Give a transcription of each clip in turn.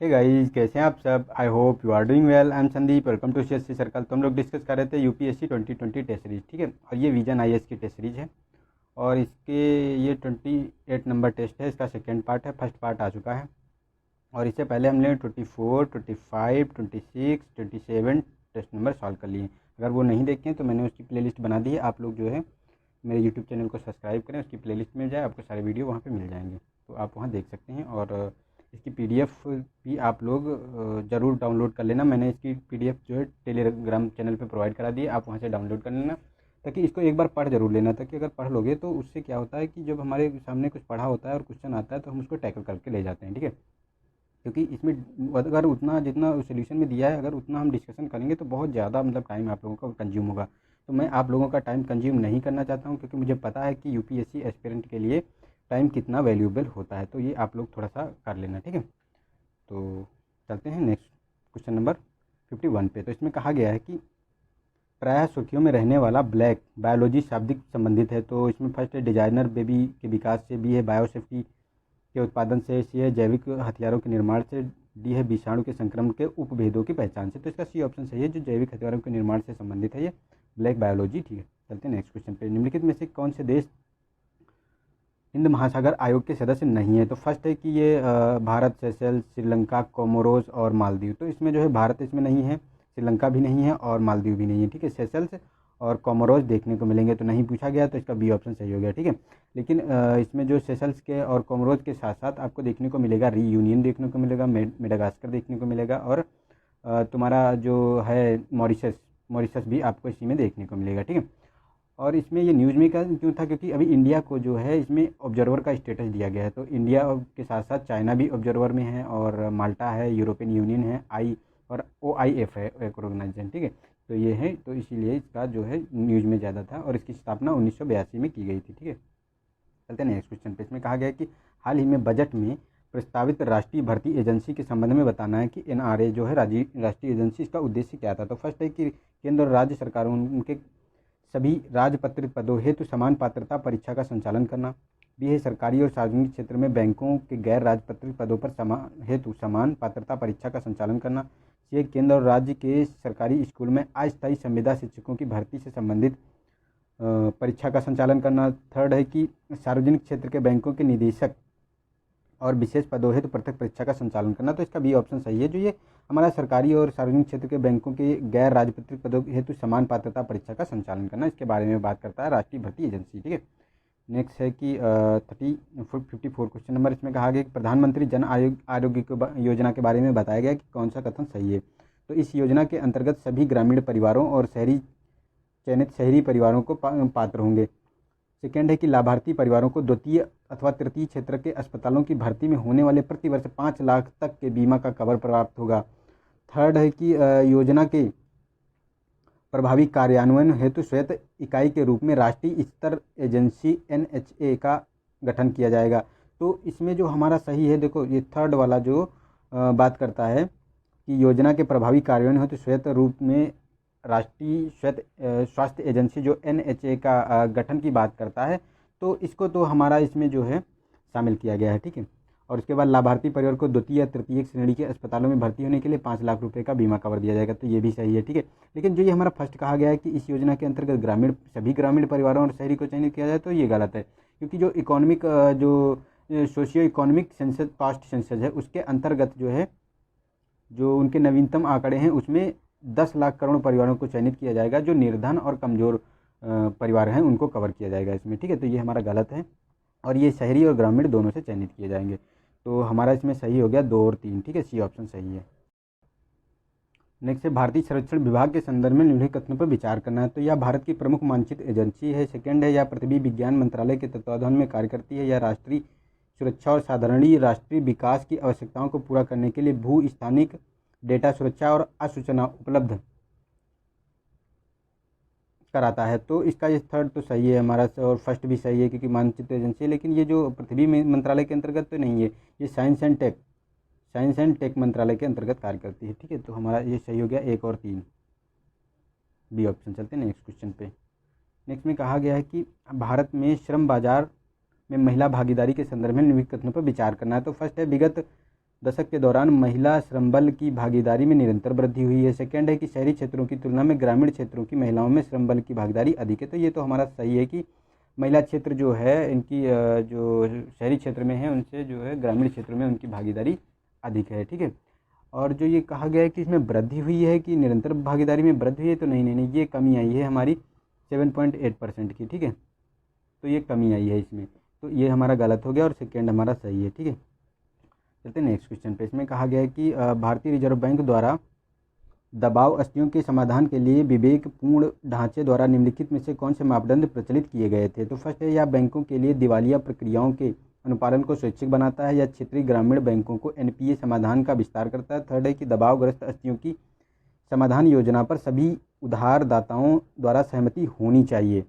Hey guys, कैसे हैं आप सब। I hope you are doing well. I am Sandeep, welcome to CSC circle. तो हम लोग डिस्कस कर रहे थे यूपीएससी 2020 टेस्ट सीरीज, ठीक है। और ये विजन आईएएस की टेस्ट सीरीज है और इसके ये 28 नंबर टेस्ट है। इसका सेकेंड पार्ट है, फर्स्ट पार्ट आ चुका है। और इससे पहले हमने 24, 25, 26, 27 टेस्ट नंबर सॉल्व कर लिए। अगर वो नहीं देखें तो मैंने उसकी प्लेलिस्ट बना दी है। आप लोग जो है मेरे यूट्यूब चैनल को सब्सक्राइब करें, उसकी प्लेलिस्ट मिल जाए, आपको सारे वीडियो वहाँ पे मिल जाएंगे, तो आप वहाँ देख सकते हैं। और इसकी पीडीएफ भी आप लोग ज़रूर डाउनलोड कर लेना। मैंने इसकी पीडीएफ जो है टेलीग्राम चैनल पे प्रोवाइड करा दी है, आप वहाँ से डाउनलोड कर लेना, ताकि इसको एक बार पढ़ जरूर लेना। ताकि अगर पढ़ लोगे तो उससे क्या होता है कि जब हमारे सामने कुछ पढ़ा होता है और क्वेश्चन आता है तो हम उसको टैकल करके ले जाते हैं, ठीक है। क्योंकि इसमें अगर उतना जितना सोल्यूशन में दिया है, अगर उतना हम डिस्कशन करेंगे तो बहुत ज़्यादा मतलब टाइम आप लोगों का कंज्यूम होगा। तो मैं आप लोगों का टाइम कंज्यूम नहीं करना चाहता हूँ, क्योंकि मुझे पता है कि यूपीएससी एस्पिरेंट के लिए टाइम कितना वैल्यूएबल होता है। तो ये आप लोग थोड़ा सा कर लेना, ठीक है। तो चलते हैं नेक्स्ट क्वेश्चन नंबर 51 पे। तो इसमें कहा गया है कि प्रायः सुर्खियों में रहने वाला ब्लैक बायोलॉजी शाब्दिक संबंधित है। तो इसमें फर्स्ट है डिजाइनर बेबी के विकास से, बी है बायोसेफ्टी के उत्पादन से, सी है जैविक हथियारों के निर्माण से, डी है विषाणु के संक्रमण के उपभेदों की पहचान से। तो इसका सी ऑप्शन सही है, जो जैविक हथियारों के निर्माण से संबंधित है ये ब्लैक बायोलॉजी, ठीक है। चलते हैं नेक्स्ट क्वेश्चन पे। निम्नलिखित में से कौन से देश हिंद महासागर आयोग के सदस्य नहीं है। तो फर्स्ट है कि ये भारत, सेशेल्स, श्रीलंका, कोमोरोस और मालदीव। तो इसमें जो है भारत इसमें नहीं है, श्रीलंका भी नहीं है और मालदीव भी नहीं है, ठीक है। सेशेल्स और कोमोरोस देखने को मिलेंगे, तो नहीं पूछा गया, तो इसका बी ऑप्शन सही हो गया, ठीक है। लेकिन इसमें जो सेशेल्स के और कोमोरोस के साथ साथ आपको देखने को मिलेगा रीयूनियन देखने को मिलेगा, मेडागास्कर देखने को मिलेगा, और तुम्हारा जो है मॉरिशस, मॉरिशस भी आपको इसी में देखने को मिलेगा, ठीक है। और इसमें ये न्यूज़ में क्यों था, क्योंकि अभी इंडिया को जो है इसमें ऑब्जर्वर का स्टेटस दिया गया है। तो इंडिया के साथ साथ चाइना भी ऑब्जर्वर में है, और माल्टा है, यूरोपियन यूनियन है, आई और OIF है एक ऑर्गेनाइजेशन, ठीक है। तो ये है, तो इसीलिए इसका जो है न्यूज़ में ज़्यादा था, और इसकी स्थापना 1982 में की गई थी, ठीक है। चलते हैं नेक्स्ट क्वेश्चन पे। इसमें कहा गया है कि हाल ही में बजट में प्रस्तावित राष्ट्रीय भर्ती एजेंसी के संबंध में बताना है कि NRA जो है राष्ट्रीय एजेंसी, इसका उद्देश्य क्या था। तो फर्स्ट है कि केंद्र और राज्य सरकारों उनके सभी राजपत्रित पदों हेतु समान पात्रता परीक्षा का संचालन करना। बी है सरकारी और सार्वजनिक क्षेत्र में बैंकों के गैर राजपत्रित पदों पर हेतु समान पात्रता परीक्षा का संचालन करना। सी है केंद्र और राज्य के सरकारी स्कूल में अस्थायी संविदा शिक्षकों की भर्ती से संबंधित परीक्षा का संचालन करना। थर्ड है कि सार्वजनिक क्षेत्र के बैंकों के निदेशक और विशेष पदों हेतु पृथक परीक्षा का संचालन करना। तो इसका बी ऑप्शन सही है, जो ये हमारा सरकारी और सार्वजनिक क्षेत्र के बैंकों के गैर राजपत्रित पदों हेतु समान पात्रता परीक्षा का संचालन करना, इसके बारे में बात करता है राष्ट्रीय भर्ती एजेंसी, ठीक है। नेक्स्ट है कि 54 क्वेश्चन नंबर। इसमें कहा गया कि प्रधानमंत्री जन आरोग्य योजना के बारे में बताया गया कि कौन सा कथन सही है। तो इस योजना के अंतर्गत सभी ग्रामीण परिवारों और चयनित शहरी परिवारों को पात्र होंगे। सेकेंड है कि लाभार्थी परिवारों को द्वितीय अथवा तृतीय क्षेत्र के अस्पतालों की भर्ती में होने वाले प्रतिवर्ष 5 लाख तक के बीमा का कवर प्राप्त होगा। थर्ड है कि योजना के प्रभावी कार्यान्वयन हेतु स्वायत्त इकाई के रूप में राष्ट्रीय स्तर एजेंसी NHA का गठन किया जाएगा। तो इसमें जो हमारा सही है, देखो ये थर्ड वाला जो बात करता है कि योजना के प्रभावी कार्यान्वयन हेतु स्वायत्त रूप में राष्ट्रीय स्वास्थ्य एजेंसी जो NHA का गठन की बात करता है, तो इसको तो हमारा इसमें जो है शामिल किया गया है, ठीक है। और उसके बाद लाभार्थी परिवार को द्वितीय या तृतीय श्रेणी के अस्पतालों में भर्ती होने के लिए 5 लाख रुपए का बीमा कवर दिया जाएगा, तो ये भी सही है, ठीक है। लेकिन जो ये हमारा फर्स्ट कहा गया है कि इस योजना के अंतर्गत सभी ग्रामीण परिवारों और शहरी को चयनित किया जाए, तो ये गलत है। क्योंकि जो इकोनॉमिक जो socio economic census, caste census है, उसके अंतर्गत जो है जो उनके नवीनतम आंकड़े हैं उसमें 10 लाख करोड़ परिवारों को चयनित किया जाएगा, जो निर्धन और कमज़ोर परिवार हैं उनको कवर किया जाएगा इसमें, ठीक है। तो ये हमारा गलत है, और ये शहरी और ग्रामीण दोनों से चयनित किए जाएंगे। तो हमारा इसमें सही हो गया 2 और 3, ठीक है। सी ऑप्शन सही है। नेक्स्ट है भारतीय सर्वेक्षण विभाग के संदर्भ में निम्नलिखित कथनों पर विचार करना है। तो यह भारत की प्रमुख मानचित्र एजेंसी है। सेकंड है, यह पृथ्वी विज्ञान मंत्रालय के तत्वाधान में कार्य करती है। यह राष्ट्रीय सुरक्षा और साधारणीय राष्ट्रीय विकास की आवश्यकताओं को पूरा करने के लिए भू स्थानिक डेटा सुरक्षा और असूचना उपलब्ध कराता है। तो इसका ये थर्ड तो सही है हमारा, और फर्स्ट भी सही है क्योंकि मानचित्र एजेंसी है। लेकिन ये जो पृथ्वी मंत्रालय के अंतर्गत तो नहीं है, ये साइंस एंड टेक मंत्रालय के अंतर्गत कार्य करती है, ठीक है। तो हमारा ये सही हो गया 1 और 3, बी ऑप्शन। चलते हैं नेक्स्ट क्वेश्चन पे। नेक्स्ट में कहा गया है कि भारत में श्रम बाजार में महिला भागीदारी के संदर्भ में निम्नलिखित कथनों पर विचार करना है। तो फर्स्ट है, विगत दशक के दौरान महिला श्रमबल की भागीदारी में निरंतर वृद्धि हुई है। सेकंड है कि शहरी क्षेत्रों की तुलना में ग्रामीण क्षेत्रों की महिलाओं में श्रमबल की भागीदारी अधिक है। तो ये तो हमारा सही है कि महिला क्षेत्र जो है इनकी जो शहरी क्षेत्र में है उनसे जो है ग्रामीण क्षेत्र में उनकी भागीदारी अधिक है। ठीक है। और जो ये कहा गया है कि इसमें वृद्धि हुई है कि निरंतर भागीदारी में वृद्धि हुई है, तो नहीं नहीं नहीं, ये कमी आई है हमारी 7.8% की। ठीक है। तो ये कमी आई है इसमें, तो ये हमारा गलत हो गया और सेकेंड हमारा सही है। ठीक है। चलते नेक्स्ट क्वेश्चन पे। इसमें कहा गया है कि भारतीय रिजर्व बैंक द्वारा दबाव स्थितियों के समाधान के लिए विवेकपूर्ण ढांचे द्वारा निम्नलिखित में से कौन से मापदंड प्रचलित किए गए थे। तो फर्स्ट है, यह बैंकों के लिए दिवालिया प्रक्रियाओं के अनुपालन को स्वैच्छिक बनाता है या क्षेत्रीय ग्रामीण बैंकों को एनपीए समाधान का विस्तार करता है। थर्ड है कि दबावग्रस्त स्थितियों की समाधान योजना पर सभी उधारदाताओं द्वारा सहमति होनी चाहिए।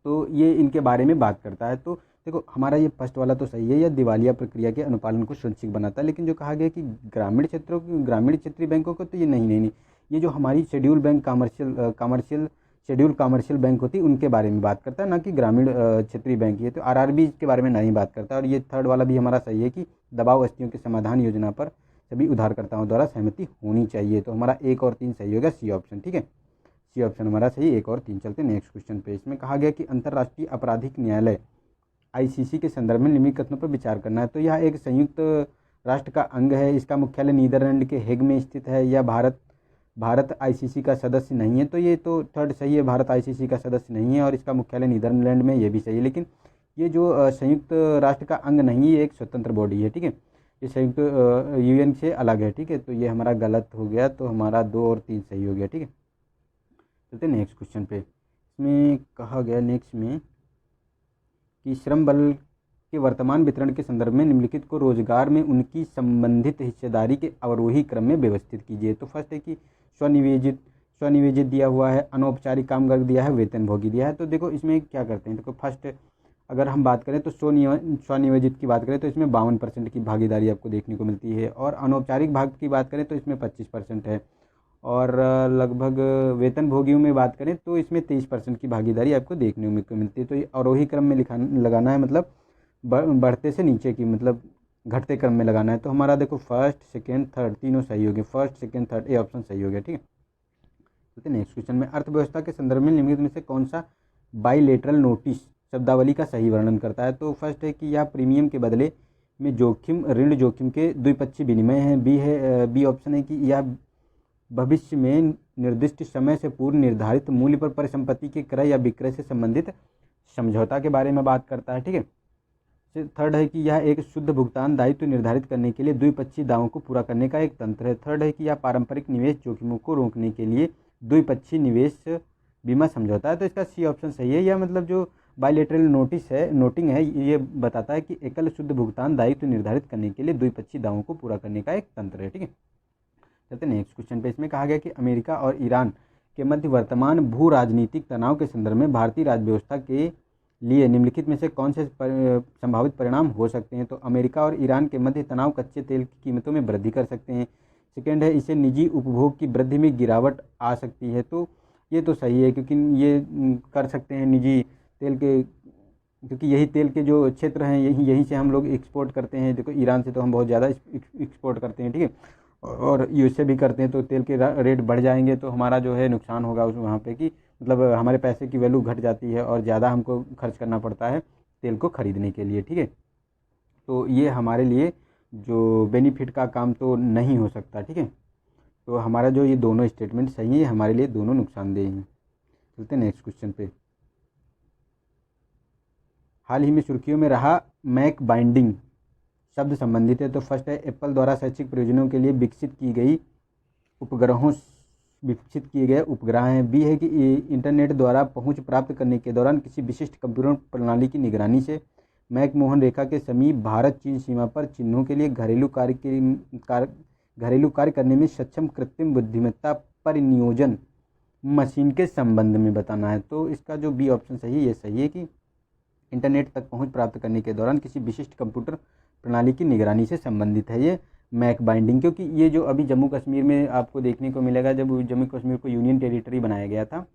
तो ये इनके बारे में बात करता है। तो देखो हमारा ये फर्स्ट वाला तो सही है, यह दिवालिया प्रक्रिया के अनुपालन को स्वैच्छिक बनाता है। लेकिन जो कहा गया कि ग्रामीण क्षेत्रीय बैंकों को, तो ये नहीं नहीं नहीं, ये जो हमारी schedule bank schedule commercial bank होती है उनके बारे में बात करता है, ना कि ग्रामीण क्षेत्रीय बैंक। ये तो आरआरबी के बारे में नहीं बात करता। और ये थर्ड वाला भी हमारा सही है कि दबाव स्थितियों के समाधान योजना पर सभी उधारकर्ताओं द्वारा सहमति होनी चाहिए। तो हमारा 1 और 3 सही होगा, सी ऑप्शन। ठीक है, सी ऑप्शन हमारा सही, 1 और 3। चलते नेक्स्ट क्वेश्चन पे। इसमें कहा गया कि अंतर्राष्ट्रीय आपराधिक न्यायालय आईसीसी के संदर्भ में निम्नलिखित कथनों पर विचार करना है। तो यह एक संयुक्त राष्ट्र का अंग है, इसका मुख्यालय नीदरलैंड के हेग में स्थित है। यह भारत आईसीसी का सदस्य नहीं है। तो ये तो थर्ड सही है, भारत आईसीसी का सदस्य नहीं है और इसका मुख्यालय नीदरलैंड में, ये भी सही है। लेकिन ये जो संयुक्त राष्ट्र का अंग नहीं, ये एक स्वतंत्र बॉडी है। ठीक है, ये संयुक्त यूएन से अलग है। ठीक है, तो ये हमारा गलत हो गया, तो हमारा 2 और 3 सही हो गया। ठीक है, चलते नेक्स्ट क्वेश्चन पे। इसमें कहा गया नेक्स्ट में कि श्रम बल के वर्तमान वितरण के संदर्भ में निम्नलिखित को रोजगार में उनकी संबंधित हिस्सेदारी के अवरोही क्रम में व्यवस्थित कीजिए। तो फर्स्ट है कि स्वनिवेजित दिया हुआ है, अनौपचारिक कामगार दिया है, वेतनभोगी दिया है। तो देखो इसमें क्या करते हैं, देखो फर्स्ट अगर हम बात करें तो स्वनियोजित की बात करें तो इसमें 52% की भागीदारी आपको देखने को मिलती है। और अनौपचारिक भाग की बात करें तो इसमें 25% है। और लगभग वेतनभोगियों में बात करें तो इसमें 23% की भागीदारी आपको देखने को मिलती है। तो ये अवरोही क्रम में लगाना है, मतलब बढ़ते से नीचे की, मतलब घटते क्रम में लगाना है। तो हमारा देखो फर्स्ट सेकेंड थर्ड तीनों सही हो गए, first second third, A option सही हो गया। ठीक है, तो नेक्स्ट क्वेश्चन में अर्थव्यवस्था के संदर्भ में निम्नलिखित में से कौन सा बाइलेटरल नोटिस शब्दावली का सही वर्णन करता है। तो फर्स्ट है कि यह प्रीमियम के बदले में ऋण जोखिम के द्विपक्षीय विनिमय है। बी ऑप्शन है कि यह भविष्य में निर्दिष्ट समय से पूर्व निर्धारित मूल्य पर परिसंपत्ति के क्रय या विक्रय से संबंधित समझौता के बारे में बात करता है। ठीक है, थर्ड है कि यह एक शुद्ध भुगतान दायित्व निर्धारित करने के लिए द्विपक्षीय दावों को पूरा करने का एक तंत्र है। थर्ड है कि यह पारंपरिक निवेश जोखिमों को रोकने के लिए द्विपक्षीय निवेश बीमा समझौता है। तो इसका सी ऑप्शन सही है। यह मतलब जो बायलेटरल नोटिंग है, ये बताता है कि एकल शुद्ध भुगतान दायित्व निर्धारित करने के लिए द्विपक्षीय दावों को पूरा करने का एक तंत्र है। ठीक है, चलते नेक्स्ट क्वेश्चन पे। इसमें कहा गया कि अमेरिका और ईरान के मध्य वर्तमान भू राजनीतिक तनाव के संदर्भ में भारतीय राजव्यवस्था के लिए निम्नलिखित में से कौन से संभावित परिणाम हो सकते हैं। तो अमेरिका और ईरान के मध्य तनाव कच्चे तेल की कीमतों में वृद्धि कर सकते हैं। सेकेंड है, इसे निजी उपभोग की वृद्धि में गिरावट आ सकती है। तो ये तो सही है, क्योंकि ये कर सकते हैं निजी तेल के, क्योंकि यही तेल के जो क्षेत्र हैं यहीं से हम लोग एक्सपोर्ट करते हैं। देखो ईरान से तो हम बहुत ज़्यादा एक्सपोर्ट करते हैं। ठीक है, और यूएसए भी करते हैं। तो तेल के रेट बढ़ जाएंगे तो हमारा जो है नुकसान होगा उस वहाँ पे, कि मतलब हमारे पैसे की वैल्यू घट जाती है और ज़्यादा हमको खर्च करना पड़ता है तेल को ख़रीदने के लिए। ठीक है, तो ये हमारे लिए जो बेनिफिट का काम तो नहीं हो सकता। ठीक है, तो हमारा जो ये दोनों स्टेटमेंट सही है, हमारे लिए दोनों नुकसानदेह हैं। चलते हैं नेक्स्ट क्वेश्चन पे। हाल ही में सुर्खियों में रहा मैक बाइंडिंग शब्द संबंधित है। तो फर्स्ट है, एप्पल द्वारा शैक्षिक प्रयोजनों के लिए विकसित किए गए उपग्रह हैं। बी है कि इंटरनेट द्वारा पहुंच प्राप्त करने के दौरान किसी विशिष्ट कंप्यूटर प्रणाली की निगरानी से मैकमोहन रेखा के समीप भारत चीन सीमा पर चिन्हों के लिए घरेलू कार्य करने में सक्षम कृत्रिम बुद्धिमत्ता परिनियोजन मशीन के संबंध में बताना है। तो इसका जो बी ऑप्शन सही है, ये सही है कि इंटरनेट तक पहुंच प्राप्त करने के दौरान किसी विशिष्ट कंप्यूटर प्रणाली की निगरानी से संबंधित है ये मैक बाइंडिंग। क्योंकि ये जो अभी जम्मू कश्मीर में आपको देखने को मिलेगा, जब जम्मू कश्मीर को यूनियन टेरिटरी बनाया गया था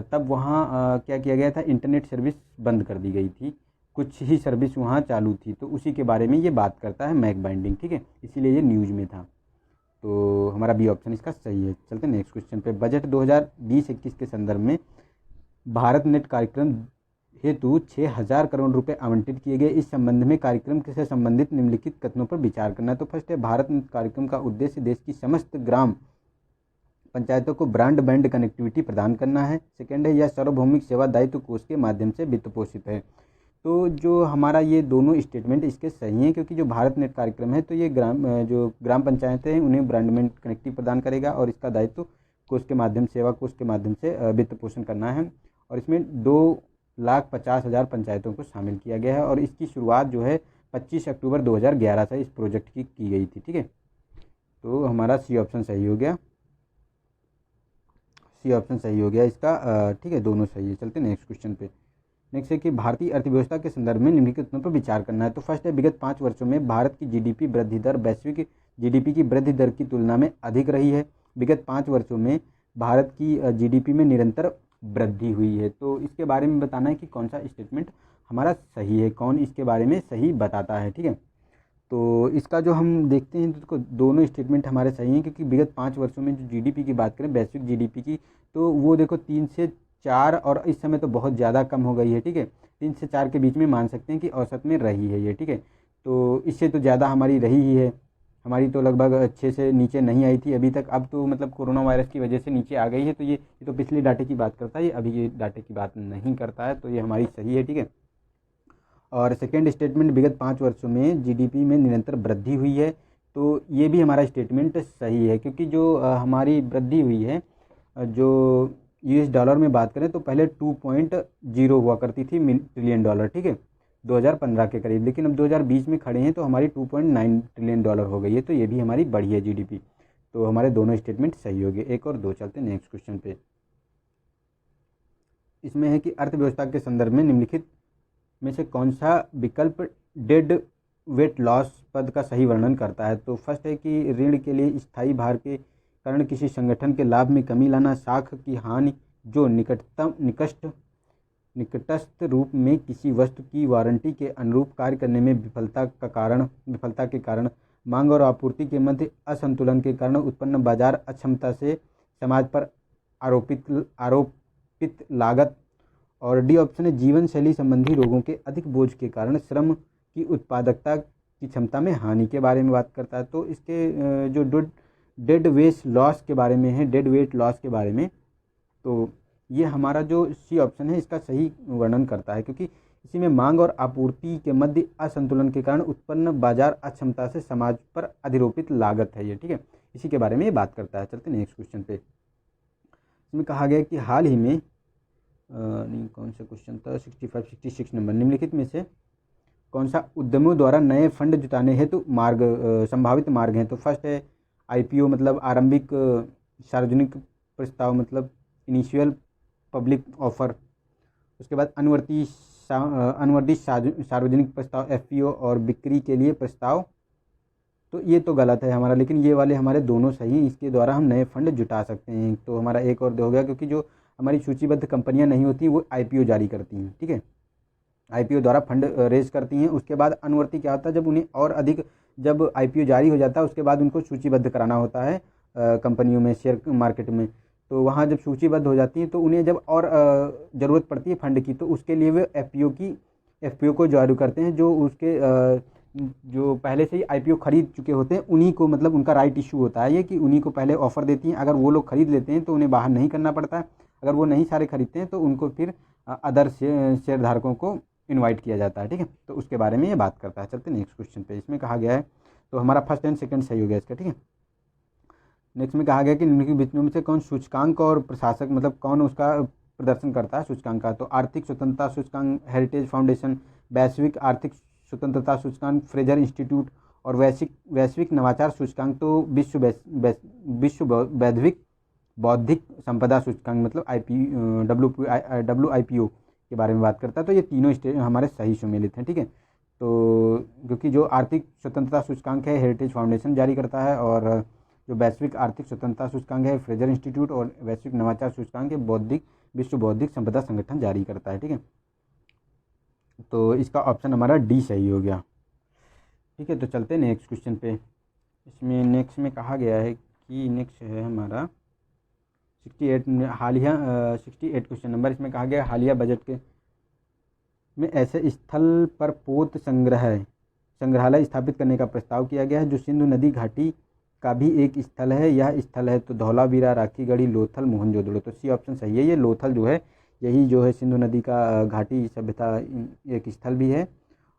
तब वहाँ क्या किया गया था, इंटरनेट सर्विस बंद कर दी गई थी। कुछ ही सर्विस वहाँ चालू थी, तो उसी के बारे में ये बात करता है मैक बाइंडिंग, ठीक है, इसीलिए ये न्यूज़ में था। तो हमारा बी ऑप्शन इसका सही है। चलते हैं नेक्स्ट क्वेश्चन पे। बजट 2020-21 के संदर्भ में भारत नेट कार्यक्रम हेतु 6,000 करोड़ रुपए आवंटित किए गए। इस संबंध में कार्यक्रम से संबंधित निम्नलिखित कथनों पर विचार करना है। तो फर्स्ट है, भारत नेट कार्यक्रम का उद्देश्य देश की समस्त ग्राम पंचायतों को ब्रॉडबैंड कनेक्टिविटी प्रदान करना है। सेकेंड है, यह सार्वभौमिक सेवा दायित्व कोष के माध्यम से वित्त पोषित है। तो जो हमारा ये दोनों स्टेटमेंट इसके सही हैं, क्योंकि जो भारत नेट कार्यक्रम है तो ये जो ग्राम पंचायतें हैं उन्हें ब्रॉडबैंड कनेक्टिविटी प्रदान करेगा और इसका दायित्व कोष के माध्यम सेवा कोष के माध्यम से वित्त पोषण करना है। और इसमें 2,50,000 पंचायतों को शामिल किया गया है और इसकी शुरुआत जो है 25 अक्टूबर 2011 से इस प्रोजेक्ट की गई थी, ठीक है। तो हमारा सी ऑप्शन सही हो गया, सी ऑप्शन सही हो गया इसका, ठीक है, दोनों सही है। चलते नेक्स्ट क्वेश्चन पे। नेक्स्ट है कि भारतीय अर्थव्यवस्था के संदर्भ में निम्नलिखित कथनों पर विचार करना है। तो फर्स्ट है, विगत 5 वर्षों में भारत की जीडीपी वृद्धि दर वैश्विक जीडीपी की वृद्धि दर की तुलना में अधिक रही है। विगत 5 वर्षों में भारत की जीडीपी में निरंतर वृद्धि हुई है। तो इसके बारे में बताना है कि कौन सा स्टेटमेंट हमारा सही है, कौन इसके बारे में सही बताता है, ठीक है। तो इसका जो हम देखते हैं तो दोनों स्टेटमेंट हमारे सही हैं, क्योंकि विगत 5 वर्षों में जो जीडीपी की बात करें वैश्विक जीडीपी की, तो वो देखो 3 से 4 और इस समय तो बहुत ज़्यादा कम हो गई है, ठीक है। 3 से 4 के बीच में मान सकते हैं कि औसत में रही है ये, ठीक है। तो इससे तो ज़्यादा हमारी रही ही है, हमारी तो लगभग 6 से नीचे नहीं आई थी अभी तक। अब तो मतलब कोरोना वायरस की वजह से नीचे आ गई है। तो ये तो पिछले डाटे की बात करता है, ये अभी ये डाटे की बात नहीं करता है, तो ये हमारी सही है, ठीक है। और सेकेंड स्टेटमेंट, विगत 5 वर्षों में जीडीपी में निरंतर वृद्धि हुई है, तो ये भी हमारा स्टेटमेंट सही है, क्योंकि जो हमारी वृद्धि हुई है, जो यूएस डॉलर में बात करें तो पहले 2.0 हुआ करती थी ट्रिलियन डॉलर, ठीक है, 2015 के करीब, लेकिन अब 2020 में खड़े हैं तो हमारी 2.9 ट्रिलियन डॉलर हो गई है। तो ये भी हमारी बढ़ी है जीडीपी। तो हमारे दोनों स्टेटमेंट सही हो गए, 1 और 2। चलते हैं नेक्स्ट क्वेश्चन पे। इसमें है कि अर्थव्यवस्था के संदर्भ में निम्नलिखित में से कौन सा विकल्प डेड वेट लॉस पद का सही वर्णन करता है। तो फर्स्ट है कि ऋण के लिए स्थायी भार के कारण किसी संगठन के लाभ में कमी लाना, साख की हानि जो निकटस्थ रूप में किसी वस्तु की वारंटी के अनुरूप कार्य करने में विफलता के कारण, मांग और आपूर्ति के मध्य असंतुलन के कारण उत्पन्न बाजार अक्षमता से समाज पर आरोपित लागत, और डी ऑप्शन है, जीवन शैली संबंधी रोगों के अधिक बोझ के कारण श्रम की उत्पादकता की क्षमता में हानि के बारे में बात करता है। तो इसके जो डेड वेट लॉस के बारे में है, डेड वेट लॉस के बारे में, तो ये हमारा जो सी ऑप्शन है इसका सही वर्णन करता है, क्योंकि इसी में मांग और आपूर्ति के मध्य असंतुलन के कारण उत्पन्न बाजार अक्षमता से समाज पर अधिरोपित लागत है ये, ठीक है, इसी के बारे में ये बात करता है। चलते नेक्स्ट क्वेश्चन पे। इसमें कहा गया कि हाल ही में नहीं, कौन सा क्वेश्चन था, 65-66 नंबर, निम्नलिखित में से कौन सा उद्यमों द्वारा नए फंड जुटाने हेतु संभावित मार्ग हैं। तो फर्स्ट है आईपीओ, मतलब आरंभिक सार्वजनिक प्रस्ताव, मतलब इनिशियल पब्लिक ऑफर। उसके बाद अनुवर्ती सार्वजनिक प्रस्ताव एफपीओ और बिक्री के लिए प्रस्ताव। तो ये तो गलत है हमारा, लेकिन ये वाले हमारे दोनों सही हैं, इसके द्वारा हम नए फंड जुटा सकते हैं। तो हमारा 1 और 2 हो गया, क्योंकि जो हमारी सूचीबद्ध कंपनियां नहीं होती वो आईपीओ जारी करती हैं, ठीक है, आईपीओ द्वारा फंड रेज करती हैं। उसके बाद अनुवर्ती क्या होता है, जब उन्हें और अधिक, जब आईपीओ जारी हो जाता है उसके बाद उनको सूचीबद्ध कराना होता है कंपनियों में, शेयर मार्केट में। तो वहाँ जब सूचीबद्ध हो जाती हैं तो उन्हें जब और ज़रूरत पड़ती है फंड की, तो उसके लिए वे एफपीओ को जारी करते हैं, जो उसके जो पहले से ही आईपीओ खरीद चुके होते हैं उन्हीं को, मतलब उनका राइट इशू होता है ये, कि उन्हीं को पहले ऑफर देती हैं। अगर वो लोग खरीद लेते हैं तो उन्हें बाहर नहीं करना पड़ता है, अगर वो नहीं सारे खरीदते हैं तो उनको फिर अदर शेयर धारकों को इनवाइट किया जाता है, ठीक है। तो उसके बारे में ये बात करता है। चलते नेक्स्ट क्वेश्चन पे। इसमें कहा गया है, तो हमारा फर्स्ट एंड सेकंड सही हो गया इसका, ठीक है। नेक्स्ट में कहा गया कि निम्नलिखित विषयों में से कौन सूचकांक और प्रशासक, मतलब कौन उसका प्रदर्शन करता है सूचकांक का। तो आर्थिक स्वतंत्रता सूचकांक हेरिटेज फाउंडेशन, वैश्विक आर्थिक स्वतंत्रता सूचकांक फ्रेजर इंस्टीट्यूट, और वैश्विक नवाचार सूचकांक तो विश्व बौद्धिक संपदा सूचकांक, मतलब WIPO के बारे में बात करता है। तो ये तीनों हमारे सही सम्मिलित हैं, ठीक है। तो क्योंकि जो आर्थिक स्वतंत्रता सूचकांक है हेरिटेज फाउंडेशन जारी करता है, और जो वैश्विक आर्थिक स्वतंत्रता सूचकांक है फ्रेजर इंस्टीट्यूट, और वैश्विक नवाचार सूचकांक है विश्व बौद्धिक संपदा संगठन जारी करता है, ठीक है। तो इसका ऑप्शन हमारा डी सही हो गया। ठीक है, तो चलते हैं नेक्स्ट क्वेश्चन पे। इसमें नेक्स्ट में कहा गया है कि नेक्स्ट है हमारा 68 हालिया 68 क्वेश्चन नंबर। इसमें कहा गया हालिया बजट के में ऐसे स्थल पर पोत संग्रहालय स्थापित करने का प्रस्ताव किया गया है जो सिंधु नदी घाटी का भी एक स्थल है। यह स्थल है तो धौलावीरा, राखीगढ़ी, लोथल, मोहनजोदड़ो। तो सी ऑप्शन सही है। ये लोथल जो है यही जो है सिंधु नदी का घाटी सभ्यता एक स्थल भी है,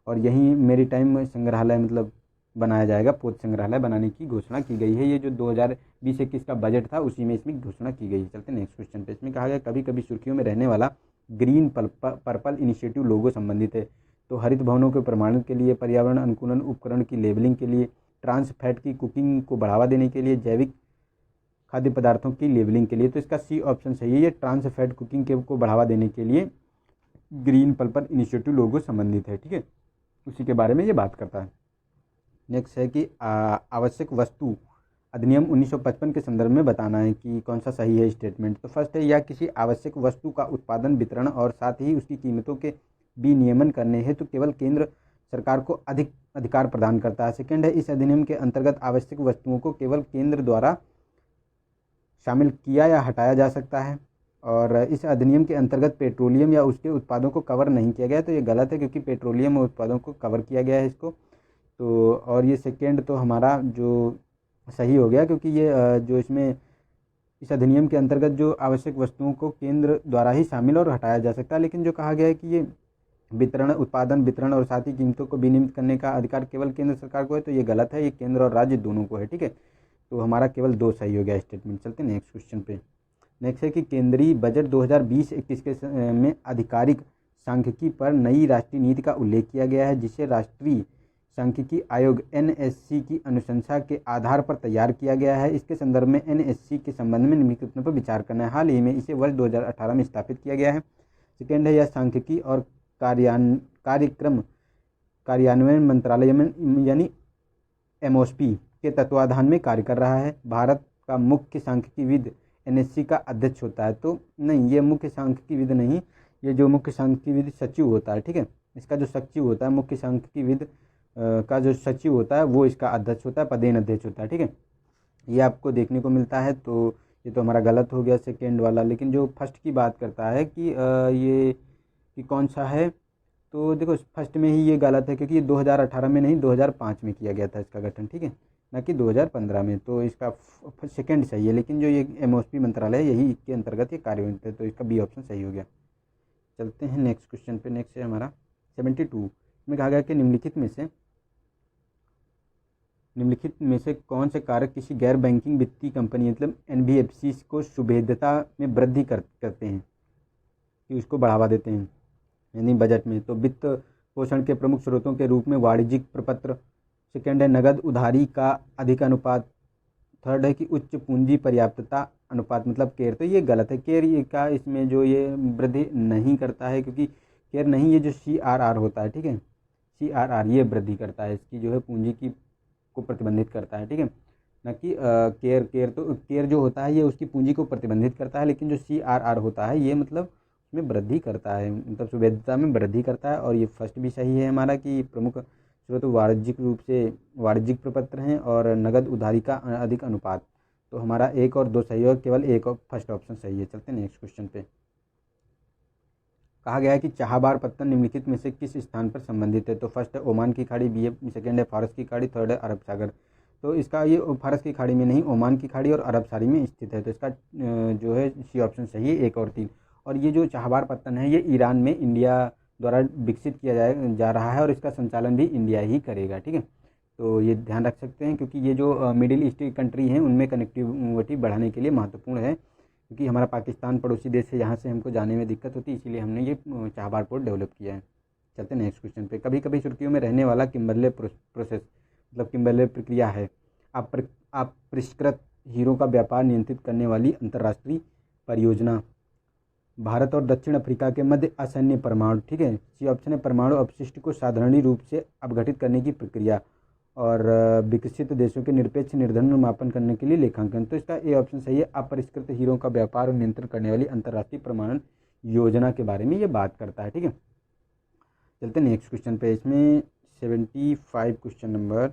और यहीं मेरीटाइम संग्रहालय मतलब बनाया जाएगा। पोत संग्रहालय बनाने की घोषणा की गई है। ये जो 2020-21 का बजट था उसी में इसमें घोषणा की गई है। चलते नेक्स्ट क्वेश्चन पे। इसमें कहा गया कभी कभी सुर्खियों में रहने वाला ग्रीन पर्पल इनिशिएटिव लोगो संबंधित है। तो हरित भवनों के प्रमाणन के लिए, पर्यावरण अनुकूलन उपकरण की लेबलिंग के लिए, ट्रांस फैट की कुकिंग को बढ़ावा देने के लिए, जैविक खाद्य पदार्थों की लेबलिंग के लिए। तो इसका सी ऑप्शन सही है। ये ट्रांस फैट कुकिंग के को बढ़ावा देने के लिए ग्रीन पर्पल इनिशिएटिव लोगो संबंधित है। ठीक है, उसी के बारे में ये बात करता है। नेक्स्ट है कि आवश्यक वस्तु अधिनियम 1955 के संदर्भ में बताना है कि कौन सा सही है स्टेटमेंट। तो फर्स्ट है, या किसी आवश्यक वस्तु का उत्पादन, वितरण और साथ ही उसकी कीमतों के विनियमन करने हेतु केवल केंद्र सरकार को अधिक अधिकार प्रदान करता है। सेकेंड है, इस अधिनियम के अंतर्गत आवश्यक वस्तुओं को केवल केंद्र द्वारा शामिल किया या हटाया जा सकता है। और इस अधिनियम के अंतर्गत पेट्रोलियम या उसके उत्पादों को कवर नहीं किया गया। तो ये गलत है क्योंकि पेट्रोलियम उत्पादों को कवर किया गया है इसको। तो और ये सेकेंड तो हमारा जो सही हो गया, क्योंकि ये जो इसमें इस अधिनियम के अंतर्गत जो आवश्यक वस्तुओं को केंद्र द्वारा ही शामिल और हटाया जा सकता है। लेकिन जो कहा गया है कि ये वितरण, उत्पादन, वितरण और साथ ही कीमतों को विनियमित करने का अधिकार केवल केंद्र सरकार को है, तो ये गलत है। ये केंद्र और राज्य दोनों को है। ठीक है, तो हमारा केवल 2 सही हो गया स्टेटमेंट। चलते हैं नेक्स्ट क्वेश्चन पे। नेक्स्ट है कि केंद्रीय बजट 2020-21 के में आधिकारिक सांख्यिकी पर नई राष्ट्रीय नीति का उल्लेख किया गया है, जिसे राष्ट्रीय सांख्यिकी आयोग NSC की अनुशंसा के आधार पर तैयार किया गया है। इसके संदर्भ में NSC के संबंध में निम्नलिखित पर विचार करना है। हाल ही में इसे वर्ष 2018 में स्थापित किया गया है। सेकेंड है, यह सांख्यिकी और कार्यक्रम कार्यान्वयन मंत्रालय में यानी MOSP के तत्वाधान में कार्य कर रहा है। भारत का मुख्य सांख्यिकीविद NSC का अध्यक्ष होता है। तो नहीं, ये मुख्य सांख्यिकीविद नहीं, ये जो मुख्य सांख्यिकीविद सचिव होता है। ठीक है, इसका जो सचिव होता है, मुख्य सांख्यिकीविद का जो सचिव होता है वो इसका अध्यक्ष होता है, पदेन अध्यक्ष होता है। ठीक है, ये आपको देखने को मिलता है। तो ये तो हमारा गलत हो गया सेकेंड वाला। लेकिन जो फर्स्ट की बात करता है कि ये कि कौन सा है, तो देखो फर्स्ट में ही ये गलत है क्योंकि ये 2018 में नहीं 2005 में किया गया था इसका गठन। ठीक है, ना कि 2015 में। तो इसका सेकेंड सही है। लेकिन जो ये MOSP मंत्रालय है यही के अंतर्गत ये कार्यान्वित है, तो इसका बी ऑप्शन सही हो गया। चलते हैं नेक्स्ट क्वेश्चन पे। नेक्स्ट है हमारा 72 में कहा गया कि निम्नलिखित में से कौन से कारक किसी गैर बैंकिंग वित्तीय कंपनी मतलब NBFC को शुभेद्यता में वृद्धि करते हैं, कि उसको बढ़ावा देते हैं यानी बजट में। तो वित्त पोषण के प्रमुख स्रोतों के रूप में वाणिज्यिक प्रपत्र। सेकेंड है नगद उधारी का अधिक अनुपात। थर्ड है कि उच्च पूंजी पर्याप्तता अनुपात मतलब केयर। तो ये गलत है। केयर का इसमें जो ये वृद्धि नहीं करता है, क्योंकि केयर नहीं, ये जो CRR होता है। ठीक है, CRR ये वृद्धि करता है, इसकी जो है पूंजी की को प्रतिबंधित करता है। ठीक है, न कि केयर तो केयर जो होता है ये उसकी पूंजी को प्रतिबंधित करता है, लेकिन जो CRR होता है ये मतलब में वृद्धि करता है, मतलब सुभेद्यता में वृद्धि करता है। और ये फर्स्ट भी सही है हमारा कि प्रमुख स्रोत वाणिज्यिक रूप से वाणिज्यिक प्रपत्र हैं और नगद उधारी का अधिक अनुपात। तो हमारा 1 और 2 सही है, केवल 1 और फर्स्ट ऑप्शन सही है। चलते हैं नेक्स्ट क्वेश्चन पे। कहा गया है कि चाहबार पत्तन निम्नलिखित में से किस स्थान पर संबंधित है। तो फर्स्ट है ओमान की खाड़ी, सेकेंड है फारस की खाड़ी, थर्ड है अरब सागर। तो इसका ये फारस की खाड़ी में नहीं, ओमान की खाड़ी और अरब सागर में स्थित है। तो इसका जो है सी ऑप्शन सही है, 1 और 3। और ये जो चाहबार पत्तन है ये ईरान में इंडिया द्वारा विकसित किया जा रहा है और इसका संचालन भी इंडिया ही करेगा। ठीक है, तो ये ध्यान रख सकते हैं क्योंकि ये जो मिडिल ईस्ट की कंट्री हैं उनमें कनेक्टिविटी बढ़ाने के लिए महत्वपूर्ण है, क्योंकि हमारा पाकिस्तान पड़ोसी देश है, यहाँ से हमको जाने में दिक्कत होती है, इसीलिए हमने ये चाहबार पोर्ट डेवलप किया है। चलते हैं नेक्स्ट क्वेश्चन पे। कभी कभी सुर्खियों में रहने वाला किम्बरले प्रोसेस मतलब किम्बरले प्रक्रिया है अपरिष्कृत हीरो का व्यापार नियंत्रित करने वाली अंतर्राष्ट्रीय परियोजना। भारत और दक्षिण अफ्रीका के मध्य असैन्य परमाणु। ठीक है, सी ऑप्शन है परमाणु अपशिष्ट को साधारणीय रूप से अपघटित करने की प्रक्रिया और विकसित देशों के निरपेक्ष निर्धन मापन करने के लिए लेखांकन। तो इसका ए ऑप्शन सही है, अपरिष्कृत हीरों का व्यापार और नियंत्रण करने वाली अंतर्राष्ट्रीय परमाणु योजना के बारे में ये बात करता है। ठीक है, चलते नेक्स्ट क्वेश्चन पे। इसमें 75 क्वेश्चन नंबर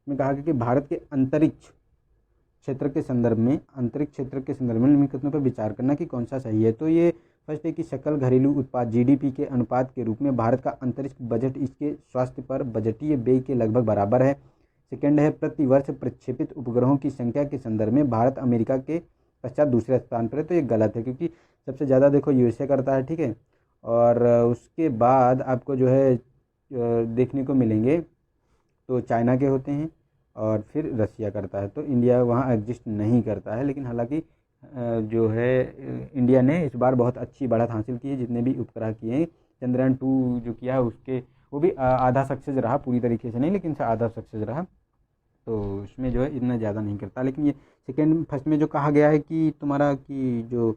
में कहा गया कि भारत के अंतरिक्ष क्षेत्र के संदर्भ में निम्नलिखित कथनों पर विचार करना कि कौन सा सही है। तो ये फर्स्ट है कि सकल घरेलू उत्पाद जीडीपी के अनुपात के रूप में भारत का अंतरिक्ष बजट इसके स्वास्थ्य पर बजटीय व्यय के लगभग बराबर है। सेकेंड है प्रति वर्ष प्रक्षेपित उपग्रहों की संख्या के संदर्भ में भारत अमेरिका के पश्चात दूसरे स्थान पर है। तो ये गलत है क्योंकि सबसे ज़्यादा देखो यूएसए करता है, ठीक है, और उसके बाद आपको जो है देखने को मिलेंगे तो चाइना के होते हैं और फिर रसिया करता है। तो इंडिया वहाँ एग्जिस्ट नहीं करता है, लेकिन हालांकि जो है इंडिया ने इस बार बहुत अच्छी बढ़त हासिल की है। जितने भी उपग्रह किए हैं, चंद्रयान 2 जो किया है उसके वो भी आधा सक्सेस रहा, पूरी तरीके से नहीं लेकिन आधा सक्सेस रहा। तो उसमें जो है इतना ज़्यादा नहीं करता। लेकिन ये फर्स्ट में जो कहा गया है कि तुम्हारा कि जो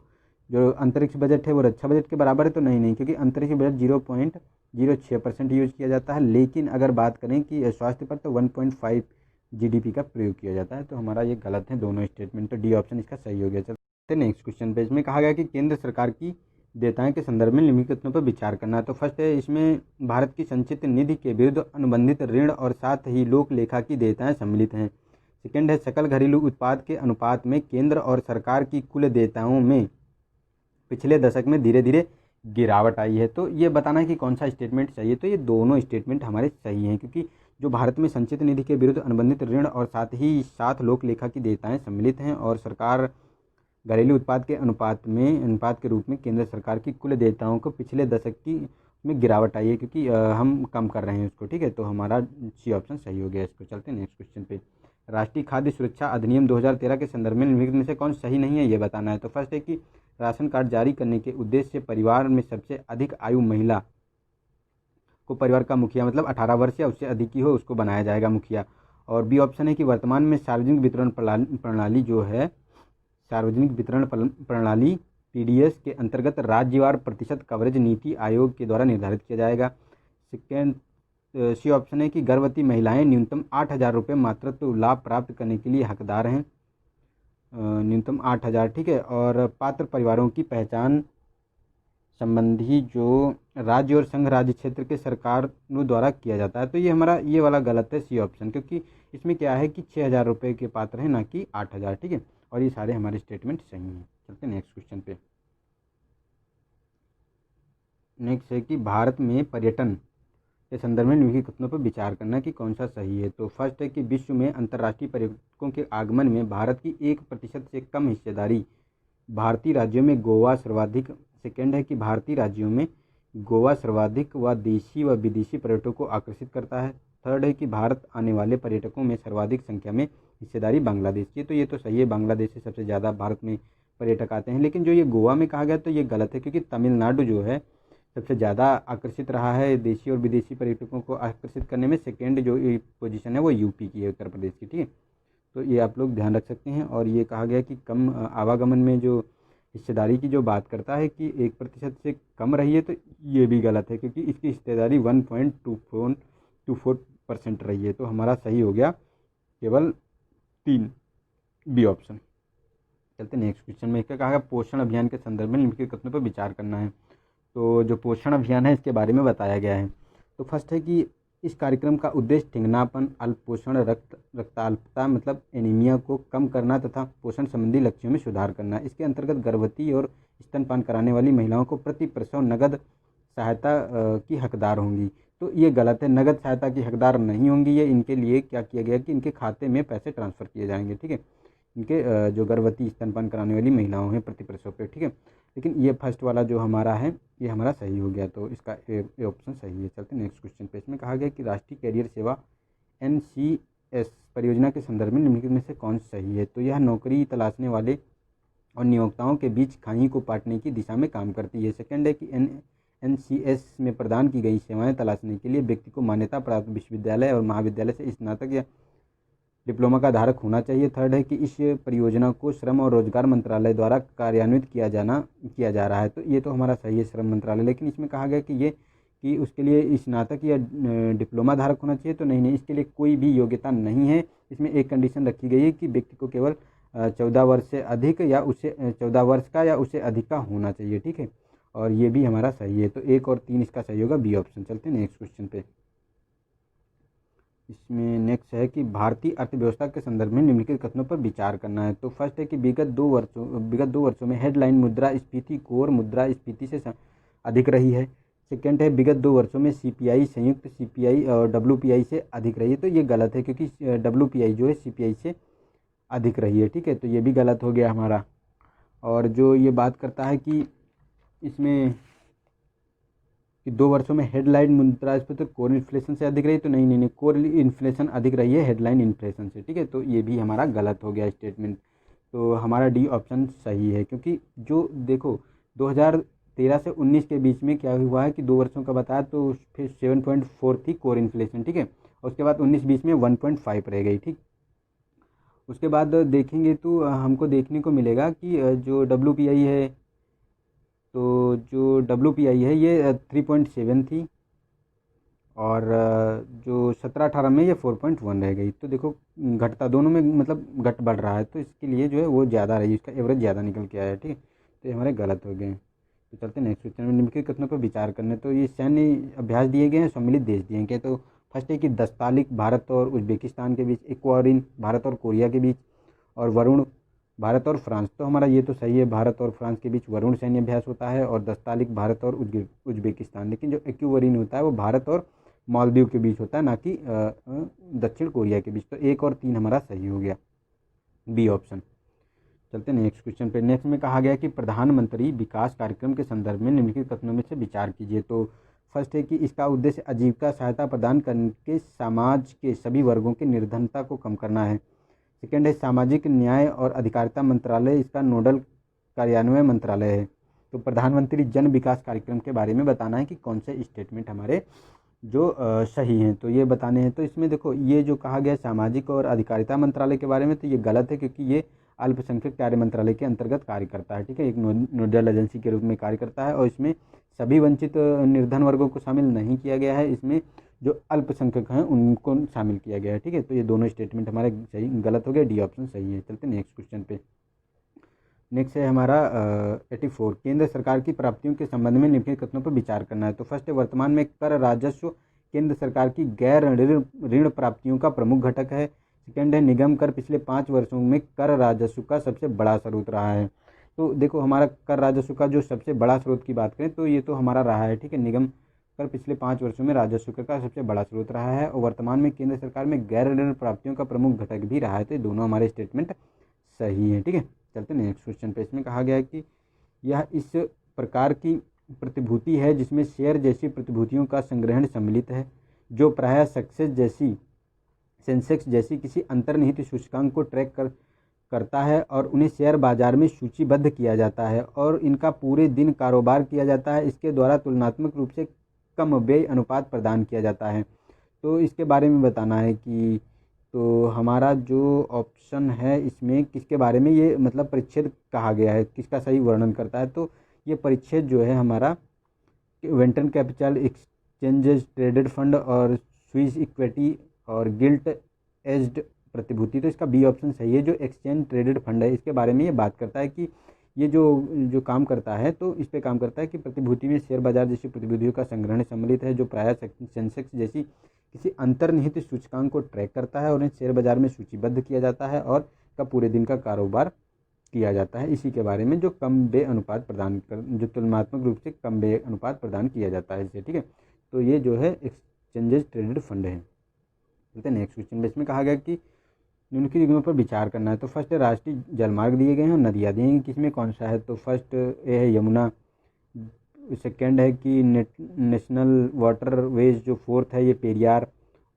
जो अंतरिक्ष बजट है वो रक्षा बजट के बराबर है, तो नहीं क्योंकि अंतरिक्ष बजट 0.06% यूज़ किया जाता है। लेकिन अगर बात करें कि स्वास्थ्य पर तो 1.5 जीडीपी का प्रयोग किया जाता है। तो हमारा ये गलत है दोनों स्टेटमेंट। तो डी ऑप्शन इसका सही हो गया। चलते नेक्स्ट क्वेश्चन पे। इसमें कहा गया कि केंद्र सरकार की देयताएं के संदर्भ में निम्नलिखित कथनों पर विचार करना है। तो फर्स्ट है इसमें भारत की संचित निधि के विरुद्ध अनुबंधित ऋण और साथ ही लोक लेखा की देयताएं सम्मिलित हैं। सेकेंड है सकल घरेलू उत्पाद के अनुपात में केंद्र और सरकार की कुल देयताओं में पिछले दशक में धीरे धीरे गिरावट आई है। तो ये बताना है कि कौन सा स्टेटमेंट सही है। तो ये दोनों स्टेटमेंट हमारे सही हैं क्योंकि जो भारत में संचित निधि के विरुद्ध अनुबंधित ऋण और साथ लोक लेखा की देयताएं सम्मिलित हैं और सरकार घरेलू उत्पाद के अनुपात के रूप में केंद्र सरकार की कुल देयताओं को पिछले दशक की में गिरावट आई है क्योंकि हम कम कर रहे हैं उसको, ठीक है। तो हमारा सी ऑप्शन सही हो गया। इसको चलते हैं नेक्स्ट क्वेश्चन पे। राष्ट्रीय खाद्य सुरक्षा अधिनियम 2013 के संदर्भ में निम्नलिखित में से कौन सही नहीं है ये बताना है। तो फर्स्ट है कि राशन कार्ड जारी करने के उद्देश्य से परिवार में सबसे अधिक आयु महिला को परिवार का मुखिया मतलब 18 वर्ष या उससे अधिक की हो उसको बनाया जाएगा मुखिया। और बी ऑप्शन है कि वर्तमान में सार्वजनिक वितरण प्रणाली जो है सार्वजनिक वितरण प्रणाली पीडीएस के अंतर्गत राज्यवार प्रतिशत कवरेज नीति आयोग के द्वारा निर्धारित किया जाएगा। सेकेंड सी ऑप्शन है कि गर्भवती महिलाएं न्यूनतम 8,000 रुपये मातृत्व लाभ प्राप्त करने के लिए हकदार हैं, न्यूनतम 8,000, ठीक है। और पात्र परिवारों की पहचान संबंधी जो राज्य और संघ राज्य क्षेत्र के सरकारों द्वारा किया जाता है। तो ये हमारा ये वाला गलत है सी ऑप्शन क्योंकि इसमें क्या है कि 6,000 रुपये के पात्र हैं ना कि 8,000, ठीक है। और ये सारे हमारे स्टेटमेंट सही हैं। चलते हैं नेक्स्ट क्वेश्चन पे। नेक्स्ट है कि भारत में पर्यटन के संदर्भ में निम्नलिखित कथनों पर विचार करना कि कौन सा सही है। तो फर्स्ट है कि विश्व में अंतर्राष्ट्रीय पर्यटकों के आगमन में भारत की 1% से कम हिस्सेदारी भारतीय राज्यों में गोवा सर्वाधिक। सेकेंड है कि भारतीय राज्यों में गोवा सर्वाधिक व देशी व विदेशी पर्यटकों को आकर्षित करता है। थर्ड है कि भारत आने वाले पर्यटकों में सर्वाधिक संख्या में हिस्सेदारी बांग्लादेश की। तो ये तो सही है, बांग्लादेश से सबसे ज़्यादा भारत में पर्यटक आते हैं। लेकिन जो ये गोवा में कहा गया तो ये गलत है क्योंकि तमिलनाडु जो है सबसे ज़्यादा आकर्षित रहा है देशी और विदेशी पर्यटकों को आकर्षित करने में। सेकेंड जो पोजीशन है वो यूपी की है, उत्तर प्रदेश की, ठीक है। तो ये आप लोग ध्यान रख सकते हैं। और ये कहा गया कि कम आवागमन में जो हिस्सेदारी की जो बात करता है कि 1% से कम रही है, तो ये भी गलत है क्योंकि इसकी हिस्सेदारी 1.24% रही है। तो हमारा सही हो गया केवल 3, बी ऑप्शन। चलते नेक्स्ट क्वेश्चन में। इसका कहा गया पोषण अभियान के संदर्भ में निम्नलिखित कथनों पर विचार करना है। तो जो पोषण अभियान है इसके बारे में बताया गया है। तो फर्स्ट है कि इस कार्यक्रम का उद्देश्य ठिंगनापन, अल्पोषण, रक्ताल्पता मतलब एनीमिया को कम करना तथा पोषण संबंधी लक्ष्यों में सुधार करना। इसके अंतर्गत गर्भवती और स्तनपान कराने वाली महिलाओं को प्रति प्रसव नगद सहायता की हकदार होंगी। तो ये गलत है, नगद सहायता की हकदार नहीं होंगी। ये इनके लिए क्या किया गया कि इनके खाते में पैसे ट्रांसफ़र किए जाएंगे, ठीक है, इनके जो गर्भवती स्तनपान कराने वाली महिलाओं हैं प्रति प्रसव पे, ठीक है। लेकिन ये फर्स्ट वाला जो हमारा है ये हमारा सही हो गया। तो इसका ए ऑप्शन सही है। चलते नेक्स्ट क्वेश्चन पे। इसमें कहा गया कि राष्ट्रीय कैरियर सेवा NCS परियोजना के संदर्भ में निम्नलिखित में से कौन सही है। तो यह नौकरी तलाशने वाले और नियोक्ताओं के बीच खाई को पाटने की दिशा में काम करती है। सेकेंड है कि NCS में प्रदान की गई सेवाएं तलाशने के लिए व्यक्ति को मान्यता प्राप्त विश्वविद्यालय और महाविद्यालय से स्नातक या डिप्लोमा का धारक होना चाहिए। थर्ड है कि इस परियोजना को श्रम और रोजगार मंत्रालय द्वारा कार्यान्वित किया जा रहा है। तो ये तो हमारा सही है, श्रम मंत्रालय। लेकिन इसमें कहा गया कि उसके लिए स्नातक या डिप्लोमा धारक होना चाहिए। तो नहीं, इसके लिए कोई भी योग्यता नहीं है। इसमें एक कंडीशन रखी गई है कि व्यक्ति को केवल 14 वर्ष से अधिक या उससे 14 वर्ष का या उससे अधिक का होना चाहिए, ठीक है। और ये भी हमारा सही है। तो 1 और 3 इसका सही होगा, बी ऑप्शन। चलते हैं नेक्स्ट क्वेश्चन पे। इसमें नेक्स्ट है कि भारतीय अर्थव्यवस्था के संदर्भ में निम्नलिखित कथनों पर विचार करना है। तो फर्स्ट है कि विगत 2 वर्षों में हेडलाइन मुद्रास्फीति कोर मुद्रास्फीति से अधिक रही है। सेकेंड है विगत 2 वर्षों में सीपीआई संयुक्त सीपीआई और डब्ल्यूपीआई से अधिक रही है। तो ये गलत है, क्योंकि डब्ल्यूपीआई जो है सीपीआई से अधिक रही है, ठीक है। तो ये भी गलत हो गया हमारा। और जो ये बात करता है कि इसमें कि 2 वर्षों में हेडलाइन मुद्रास्फीति कोर इन्फ्लेशन से अधिक रही, तो नहीं, कोर इन्फ्लेशन अधिक रही है हेडलाइन इन्फ्लेशन से, ठीक है। तो ये भी हमारा गलत हो गया स्टेटमेंट। तो हमारा डी ऑप्शन सही है, क्योंकि जो देखो 2013 से 19 के बीच में क्या हुआ है कि 2 वर्षों का बताया, तो फिर 7.4 थी कोर इन्फ्लेशन, ठीक है। उसके बाद 19-20 में 1.5 रह गई, ठीक। उसके बाद देखेंगे तो हमको देखने को मिलेगा कि जो डब्ल्यूपीआई है, तो जो डब्ल्यूपीआई है ये 3.7 थी, और जो 17-18 में ये 4.1 रह गई। तो देखो घटता दोनों में, मतलब घट बढ़ रहा है, तो इसके लिए जो है वो ज़्यादा रही, इसका एवरेज ज़्यादा निकल के आया है, ठीक है। तो ये हमारे गलत हो गए। तो चलते नेक्स्ट क्वेश्चन में। निम्नलिखित कथनों पर विचार करने। तो ये सैन्य अभ्यास दिए गए हैं, सम्मिलित देश दिए गए। तो फर्स्ट है कि दस्तालिक भारत और उज्बेकिस्तान के बीच, इक्वारिन भारत और कोरिया के बीच, और वरुण भारत और फ्रांस। तो हमारा ये तो सही है, भारत और फ्रांस के बीच वरुण सैन्य अभ्यास होता है, और दस्तालिक भारत और उज्बेकिस्तान। लेकिन जो एक्यूवरीन होता है वो भारत और मालदीव के बीच होता है, ना कि दक्षिण कोरिया के बीच। तो 1 और 3 हमारा सही हो गया, बी ऑप्शन। चलते हैं नेक्स्ट क्वेश्चन पे। नेक्स्ट में कहा गया कि प्रधानमंत्री विकास कार्यक्रम के संदर्भ में निम्नलिखित कथनों में से विचार कीजिए। तो फर्स्ट है कि इसका उद्देश्य आजीविका सहायता प्रदान करके समाज के सभी वर्गों की निर्धनता को कम करना है। सेकेंड है सामाजिक न्याय और अधिकारिता मंत्रालय इसका नोडल कार्यान्वयन मंत्रालय है। तो प्रधानमंत्री जन विकास कार्यक्रम के बारे में बताना है कि कौन से स्टेटमेंट हमारे जो सही हैं, तो ये बताने हैं। तो इसमें देखो ये जो कहा गया सामाजिक और अधिकारिता मंत्रालय के बारे में, तो ये गलत है, क्योंकि ये अल्पसंख्यक कार्य मंत्रालय के अंतर्गत कार्य करता है, ठीक है। एक नोडल एजेंसी के रूप में कार्य करता है, और इसमें सभी वंचित निर्धन वर्गों को शामिल नहीं किया गया है, इसमें जो अल्पसंख्यक हैं उनको शामिल किया गया है, ठीक है। तो ये दोनों स्टेटमेंट हमारे सही गलत हो गए, डी ऑप्शन सही है। चलते नेक्स्ट क्वेश्चन पे। नेक्स्ट है हमारा 84। केंद्र सरकार की प्राप्तियों के संबंध में निम्नलिखित कथनों पर विचार करना है। तो फर्स्ट है वर्तमान में कर राजस्व केंद्र सरकार की गैर ऋण प्राप्तियों का प्रमुख घटक है। सेकेंड है निगम कर पिछले 5 वर्षों में कर राजस्व का सबसे बड़ा स्रोत रहा है। तो देखो हमारा कर राजस्व का जो सबसे बड़ा स्रोत की बात करें, तो ये तो हमारा रहा है, ठीक है। निगम कर पिछले 5 वर्षों में राजस्व कर का सबसे बड़ा स्रोत रहा है, और वर्तमान में केंद्र सरकार में गैर ऋण प्राप्तियों का प्रमुख घटक भी रहा है। तो ये दोनों हमारे स्टेटमेंट सही है, ठीक है। चलते नेक्स्ट क्वेश्चन पे। इसमें कहा गया है कि यह इस प्रकार की प्रतिभूति है जिसमें शेयर जैसी प्रतिभूतियों का संग्रहण सम्मिलित है, जो प्रायः सेंसेक्स जैसी किसी अंतर्निहित सूचकांक को ट्रैक करता है, और उन्हें शेयर बाजार में सूचीबद्ध किया जाता है, और इनका पूरे दिन कारोबार किया जाता है। इसके द्वारा तुलनात्मक रूप से कम व्यय अनुपात प्रदान किया जाता है। तो इसके बारे में बताना है कि तो हमारा जो ऑप्शन है इसमें किसके बारे में, ये मतलब परिच्छेद कहा गया है, किसका सही वर्णन करता है। तो ये परिच्छेद जो है हमारा वेंटन कैपिटल एक्सचेंजेस ट्रेडेड फंड और स्विस इक्विटी और गिल्ट एज्ड प्रतिभूति। तो इसका बी ऑप्शन सही है। जो एक्सचेंज ट्रेडेड फंड है इसके बारे में ये बात करता है कि ये जो काम करता है, तो इस पे काम करता है कि प्रतिभूति में शेयर बाजार जैसी प्रतिभूतियों का संग्रहण सम्मिलित है, जो प्रायः सेंसेक्स जैसी किसी अंतर्निहित सूचकांक को ट्रैक करता है, और उन्हें शेयर बाजार में सूचीबद्ध किया जाता है, और का पूरे दिन का कारोबार किया जाता है। इसी के बारे में जो कम व्यय अनुपात प्रदान कर, जो तुलनात्मक रूप से कम व्यय अनुपात प्रदान किया जाता है इसे, ठीक है। तो ये जो है एक्सचेंजेस ट्रेडेड फंड है। चलते नेक्स्ट क्वेश्चन में। इसमें कहा गया कि निम्नलिखित निगमों पर विचार करना है। तो फर्स्ट है राष्ट्रीय जलमार्ग दिए गए हैं और नदियाँ दिए हैं, किसमें कौन सा है। तो फर्स्ट ये है यमुना। सेकेंड है कि नेशनल वाटरवेज जो फोर्थ है ये पेरियार,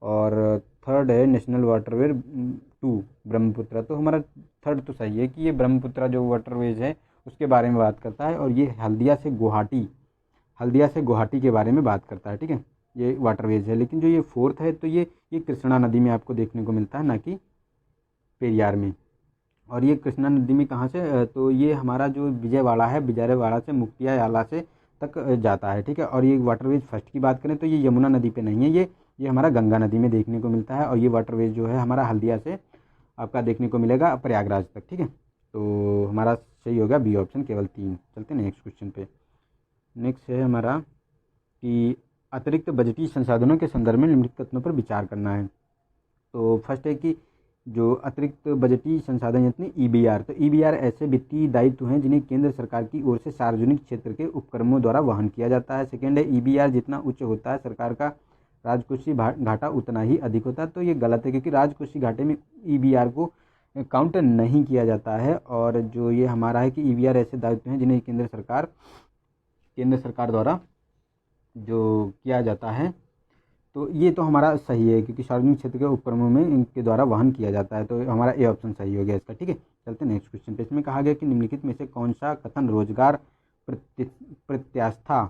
और थर्ड है नेशनल वाटरवे 2 ब्रह्मपुत्र। तो हमारा थर्ड तो सही है कि ये ब्रह्मपुत्र जो वाटरवेज है उसके बारे में बात करता है, और ये हल्दिया से गुवाहाटी के बारे में बात करता है, ठीक है। ये वाटरवेज है। लेकिन जो ये फोर्थ है, तो ये कृष्णा नदी में आपको देखने को मिलता है, ना कि पेरियार में। और ये कृष्णा नदी में कहाँ से, तो ये हमारा जो विजयवाड़ा है, विजयवाड़ा से मुक्तियाला से तक जाता है, ठीक है। और ये वाटरवेज फर्स्ट की बात करें तो ये यमुना नदी पे नहीं है, ये हमारा गंगा नदी में देखने को मिलता है, और ये वाटरवेज जो है हमारा हल्दिया से आपका देखने को मिलेगा प्रयागराज तक, ठीक है। तो हमारा सही होगा बी ऑप्शन, केवल 3। चलते हैं नेक्स्ट क्वेश्चन पे। नेक्स्ट है हमारा कि अतिरिक्त बजटीय संसाधनों के संदर्भ में निम्नलिखित कथनों पर विचार करना है। तो फर्स्ट है कि जो अतिरिक्त बजटीय संसाधन यानी ईबीआर, तो ईबीआर ऐसे वित्तीय दायित्व हैं जिन्हें केंद्र सरकार की ओर से सार्वजनिक क्षेत्र के उपक्रमों द्वारा वहन किया जाता है। सेकेंड है ईबीआर जितना उच्च होता है सरकार का राजकोषीय घाटा उतना ही अधिक होता है। तो ये गलत है क्योंकि राजकोषीय घाटे में ईबीआर को काउंट नहीं किया जाता है। और जो ये हमारा है कि ईबीआर ऐसे दायित्व हैं जिन्हें केंद्र सरकार द्वारा जो किया जाता है, तो ये तो हमारा सही है क्योंकि सार्वजनिक क्षेत्र के उपक्रमों में इनके द्वारा वहन किया जाता है। तो हमारा ए ऑप्शन सही हो गया इसका। ठीक है, चलते नेक्स्ट क्वेश्चन पे। इसमें कहा गया कि निम्नलिखित में से कौन सा कथन प्रत्यास्था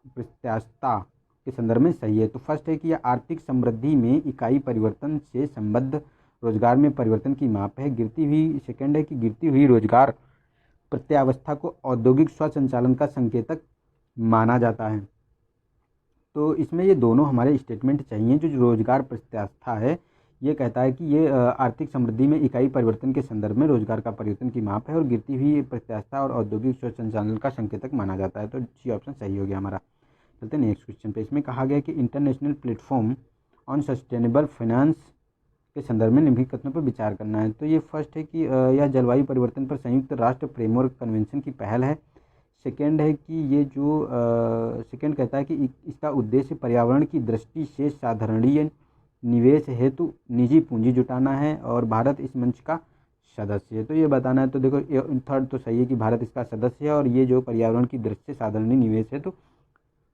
प्रत्यास्था के संदर्भ में सही है। तो फर्स्ट है कि यह आर्थिक समृद्धि में इकाई परिवर्तन से संबद्ध रोजगार में परिवर्तन की माप है। सेकेंड है कि गिरती हुई रोजगार प्रत्यावस्था को औद्योगिक स्वसंचालन का संकेतक माना जाता है। तो इसमें ये दोनों हमारे स्टेटमेंट चाहिए। जो रोजगार प्रत्यास्था है ये कहता है कि ये आर्थिक समृद्धि में इकाई परिवर्तन के संदर्भ में रोजगार का परिवर्तन की माप है, और गिरती हुई प्रत्यास्था और औद्योगिक स्वसंचालन का संकेतक माना जाता है। तो सी ऑप्शन सही हो गया हमारा। चलते हैं नेक्स्ट क्वेश्चन पे। इसमें कहा गया कि international platform on sustainable finance के संदर्भ में निम्नलिखित कथनों पर विचार करना है। तो ये फर्स्ट है कि यह जलवायु परिवर्तन पर संयुक्त राष्ट्र फ्रेमवर्क कन्वेंशन की पहल है। सेकेंड है कि ये जो सेकेंड कहता है कि इसका उद्देश्य पर्यावरण की दृष्टि से साधारणीय निवेश हेतु निजी पूंजी जुटाना है, और भारत इस मंच का सदस्य है। तो ये बताना है। तो देखो थर्ड तो सही है कि भारत इसका सदस्य है, और ये जो पर्यावरण की दृष्टि से साधारणीय निवेश है तो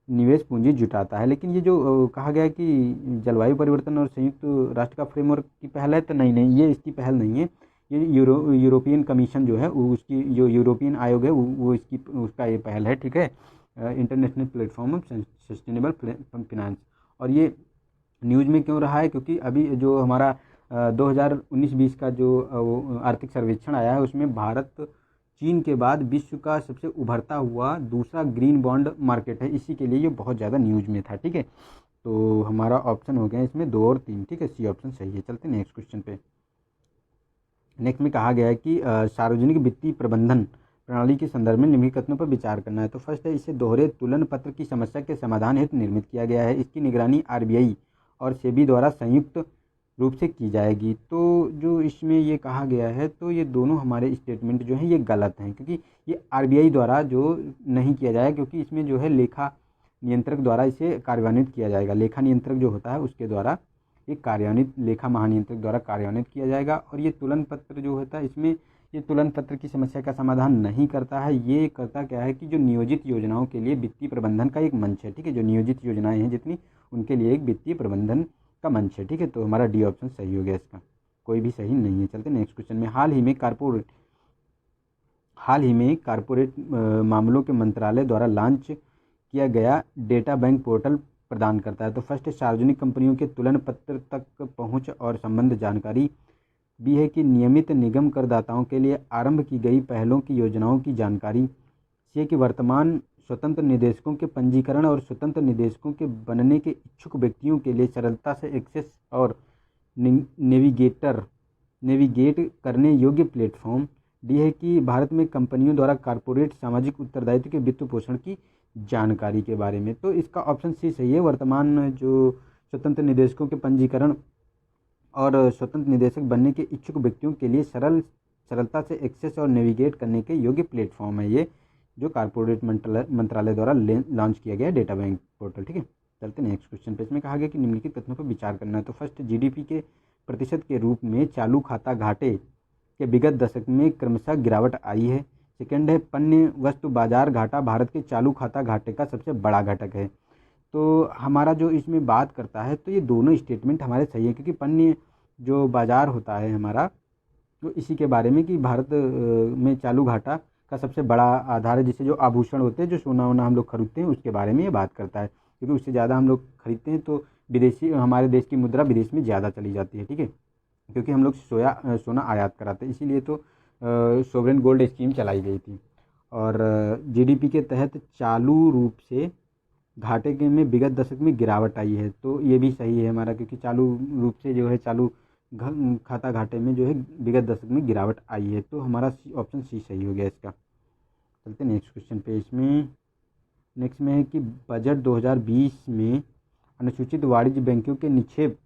निवेश पूंजी जुटाता है। लेकिन ये जो कहा गया है कि जलवायु परिवर्तन और संयुक्त राष्ट्र का फ्रेमवर्क की पहल है, तो नहीं, ये इसकी पहल नहीं है। ये यूरोपियन कमीशन जो है उसकी, जो यूरोपियन आयोग है वो उसका ये पहल है। ठीक है, international platform of sustainable finance. और ये न्यूज़ में क्यों रहा है, क्योंकि अभी जो हमारा 2019-20 का जो आर्थिक सर्वेक्षण आया है उसमें भारत चीन के बाद विश्व का सबसे उभरता हुआ दूसरा ग्रीन बॉन्ड मार्केट है। इसी के लिए ये बहुत ज़्यादा न्यूज़ में था। ठीक है, तो हमारा ऑप्शन हो गया इसमें 2 और 3। ठीक है, सी ऑप्शन सही है। चलते नेक्स्ट क्वेश्चन पे। नेक्स्ट में कहा गया है कि सार्वजनिक वित्तीय प्रबंधन प्रणाली के संदर्भ में निम्नलिखित कथनों पर विचार करना है। तो फर्स्ट है इसे दोहरे तुलन पत्र की समस्या के समाधान हेतु निर्मित किया गया है। इसकी निगरानी आरबीआई और सेबी द्वारा संयुक्त रूप से की जाएगी। तो जो इसमें ये कहा गया है, तो ये दोनों हमारे स्टेटमेंट जो हैं ये गलत हैं, क्योंकि ये आरबीआई द्वारा जो नहीं किया जाएगा, क्योंकि इसमें जो है लेखा नियंत्रक द्वारा इसे कार्यान्वित किया जाएगा। लेखा नियंत्रक जो होता है उसके द्वारा ये कार्यान्वित, लेखा महानियंत्रक द्वारा कार्यान्वित किया जाएगा। और ये तुलन पत्र जो होता है इसमें ये तुलन पत्र की समस्या का समाधान नहीं करता है। ये करता क्या है कि जो नियोजित योजनाओं के लिए वित्तीय प्रबंधन का एक मंच है। ठीक है, जो नियोजित योजनाएं हैं जितनी, उनके लिए एक वित्तीय प्रबंधन का मंच है। ठीक है, तो हमारा डी ऑप्शन सही हो गया, इसका कोई भी सही नहीं है। चलते नेक्स्ट क्वेश्चन में। हाल ही में कारपोरेट मामलों के मंत्रालय द्वारा लॉन्च किया गया डेटा बैंक पोर्टल प्रदान करता है। तो फर्स्ट सार्वजनिक कंपनियों के तुलन पत्र तक पहुंच और संबंध जानकारी भी है कि नियमित निगम करदाताओं के लिए आरंभ की गई पहलों की योजनाओं की जानकारी। सी कि वर्तमान स्वतंत्र निदेशकों के पंजीकरण और स्वतंत्र निदेशकों के बनने के इच्छुक व्यक्तियों के लिए सरलता से एक्सेस और नेविगेट करने योग्य प्लेटफॉर्म। डी है कि भारत में कंपनियों द्वारा कॉर्पोरेट सामाजिक उत्तरदायित्व के वित्त पोषण की जानकारी के बारे में। तो इसका ऑप्शन सी सही है। वर्तमान जो स्वतंत्र निदेशकों के पंजीकरण और स्वतंत्र निदेशक बनने के इच्छुक व्यक्तियों के लिए सरलता से एक्सेस और नेविगेट करने के योग्य प्लेटफॉर्म है, ये जो कॉर्पोरेट मंत्रालय द्वारा लॉन्च किया गया डेटा बैंक पोर्टल। ठीक है, चलते नेक्स्ट क्वेश्चन पे। इसमें कहा गया कि निम्नलिखित कथनों पर विचार करना है। तो फर्स्ट जीडीपी के प्रतिशत के रूप में चालू खाता घाटे के विगत दशक में क्रमशः गिरावट आई है। सेकेंड है पण्य वस्तु बाजार घाटा भारत के चालू खाता घाटे का सबसे बड़ा घटक है। तो हमारा जो इसमें बात करता है, तो ये दोनों स्टेटमेंट हमारे सही है, क्योंकि पण्य जो बाजार होता है हमारा, तो इसी के बारे में कि भारत में चालू घाटा का सबसे बड़ा आधार है, जिससे जो आभूषण होते हैं, जो सोना वोना हम लोग खरीदते हैं, उसके बारे में ये बात करता है। क्योंकि उससे ज़्यादा हम लोग खरीदते हैं तो विदेशी, हमारे देश की मुद्रा विदेश में ज़्यादा चली जाती है। ठीक है, क्योंकि हम लोग सोना आयात कराते हैं, इसीलिए तो सोवरेन गोल्ड स्कीम चलाई गई थी। और जीडीपी के तहत चालू रूप से घाटे के में विगत दशक में गिरावट आई है। तो ये भी सही है हमारा, क्योंकि चालू रूप से जो है चालू खाता घाटे में जो है विगत दशक में गिरावट आई है। तो हमारा ऑप्शन सी सही हो गया इसका। चलते नेक्स्ट क्वेश्चन पे। इसमें नेक्स्ट में है कि बजट 2020 में अनुसूचित वाणिज्य बैंकों के निक्षेप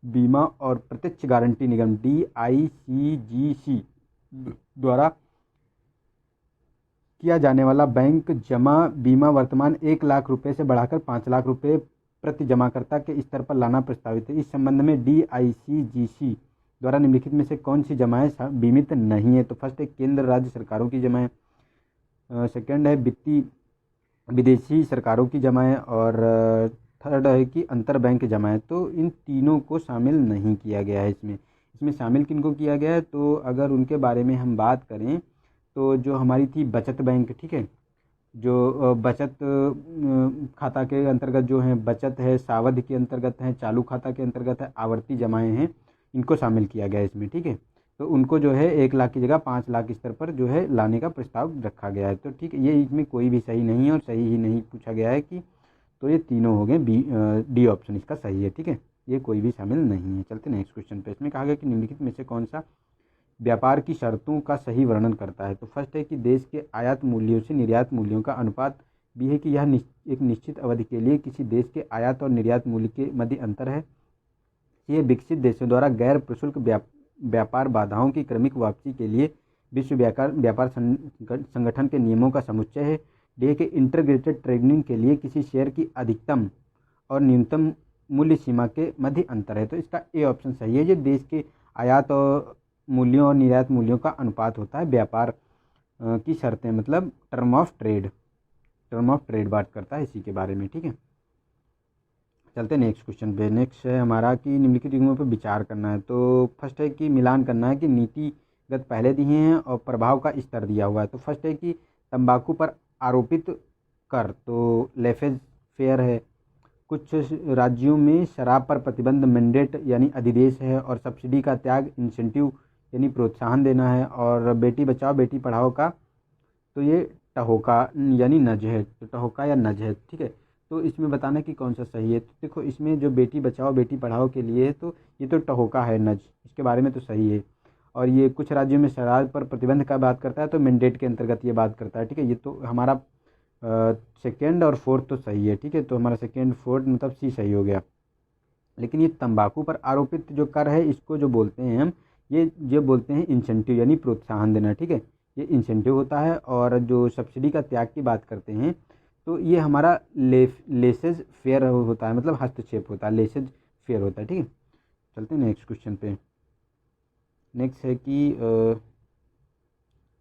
बीमा और प्रत्यक्ष गारंटी निगम DICGC द्वारा किया जाने वाला बैंक जमा बीमा वर्तमान 1 लाख रुपए से बढ़ाकर 5 लाख रुपए प्रति जमाकर्ता के स्तर पर लाना प्रस्तावित है। इस संबंध में DICGC द्वारा निम्नलिखित में से कौन सी जमाएं बीमित नहीं है? तो फर्स्ट है केंद्र राज्य सरकारों की जमाएं, सेकंड है वित्तीय विदेशी सरकारों की जमाएं, और थर्ड है कि अंतर बैंक जमाएं। तो इन तीनों को शामिल नहीं किया गया है इसमें। इसमें शामिल किनको किया गया है? तो अगर उनके बारे में हम बात करें तो जो हमारी थी बचत बैंक, ठीक है, जो बचत खाता के अंतर्गत जो है बचत है, सावधि के अंतर्गत है, चालू खाता के अंतर्गत है, आवर्ती जमाएं हैं, इनको शामिल किया गया है इसमें, ठीक है। तो उनको जो है 1 लाख की जगह 5 लाख स्तर पर जो है लाने का प्रस्ताव रखा गया है। तो ठीक है, ये इसमें कोई भी सही नहीं है और सही ही नहीं पूछा गया है कि, तो ये तीनों हो गए, डी ऑप्शन इसका सही है, ठीक है, ये कोई भी शामिल नहीं है। चलते नेक्स्ट क्वेश्चन पे। इसमें कहा गया कि निम्नलिखित में से कौन सा व्यापार की शर्तों का सही वर्णन करता है? तो फर्स्ट है कि देश के आयात मूल्यों से निर्यात मूल्यों का अनुपात, भी है कि यह एक निश्चित अवधि के लिए किसी देश के आयात और निर्यात मूल्य के मध्य अंतर है। ये विकसित देशों द्वारा गैर प्रशुल्क व्यापार बाधाओं की क्रमिक वापसी के लिए विश्व व्यापार संगठन के नियमों का समुच्चय है। डी के इंटीग्रेटेड ट्रेडिंग के लिए किसी शेयर की अधिकतम और न्यूनतम मूल्य सीमा के मध्य अंतर है। तो इसका ए ऑप्शन सही है। ये देश के आयात और मूल्यों और निर्यात मूल्यों का अनुपात होता है। व्यापार की शर्तें मतलब टर्म ऑफ ट्रेड बात करता है इसी के बारे में, ठीक है। चलते नेक्स्ट क्वेश्चन पे। नेक्स्ट है हमारा कि निम्नलिखित युग्मों पर विचार करना है। तो फर्स्ट है कि मिलान करना है कि नीतिगत पहले दिए हैं और प्रभाव का स्तर दिया हुआ है। तो फर्स्ट है कि तंबाकू पर आरोपित कर, तो लेफेज फेयर है। कुछ राज्यों में शराब पर प्रतिबंध मैंडेट यानी अधिदेश है, और सब्सिडी का त्याग इंसेंटिव यानी प्रोत्साहन देना है, और बेटी बचाओ बेटी पढ़ाओ का, तो ये टहोका यानी नज है, तो टहोका या नज है, ठीक है। तो इसमें बताना कि कौन सा सही है। तो देखो इसमें जो बेटी बचाओ बेटी पढ़ाओ के लिए तो ये तो टहोका है, नज, इसके बारे में तो सही है। और ये कुछ राज्यों में शराब पर प्रतिबंध का बात करता है, तो मैंडेट के अंतर्गत ये बात करता है, ठीक है। ये तो हमारा सेकेंड और फोर्थ तो सही है, ठीक है। तो हमारा सेकेंड फोर्थ मतलब सी सही हो गया। लेकिन ये तंबाकू पर आरोपित जो कर है इसको जो बोलते हैं हम, ये जो बोलते हैं इंसेंटिव यानी प्रोत्साहन देना, ठीक है, ये इंसेंटिव होता है। और जो सब्सिडी का त्याग की बात करते हैं तो ये हमारा लेसेज फेयर होता है, मतलब हस्तक्षेप होता है, लेसेज फेयर होता है, ठीक है। चलते हैं नेक्स्ट क्वेश्चन पे। नेक्स्ट है कि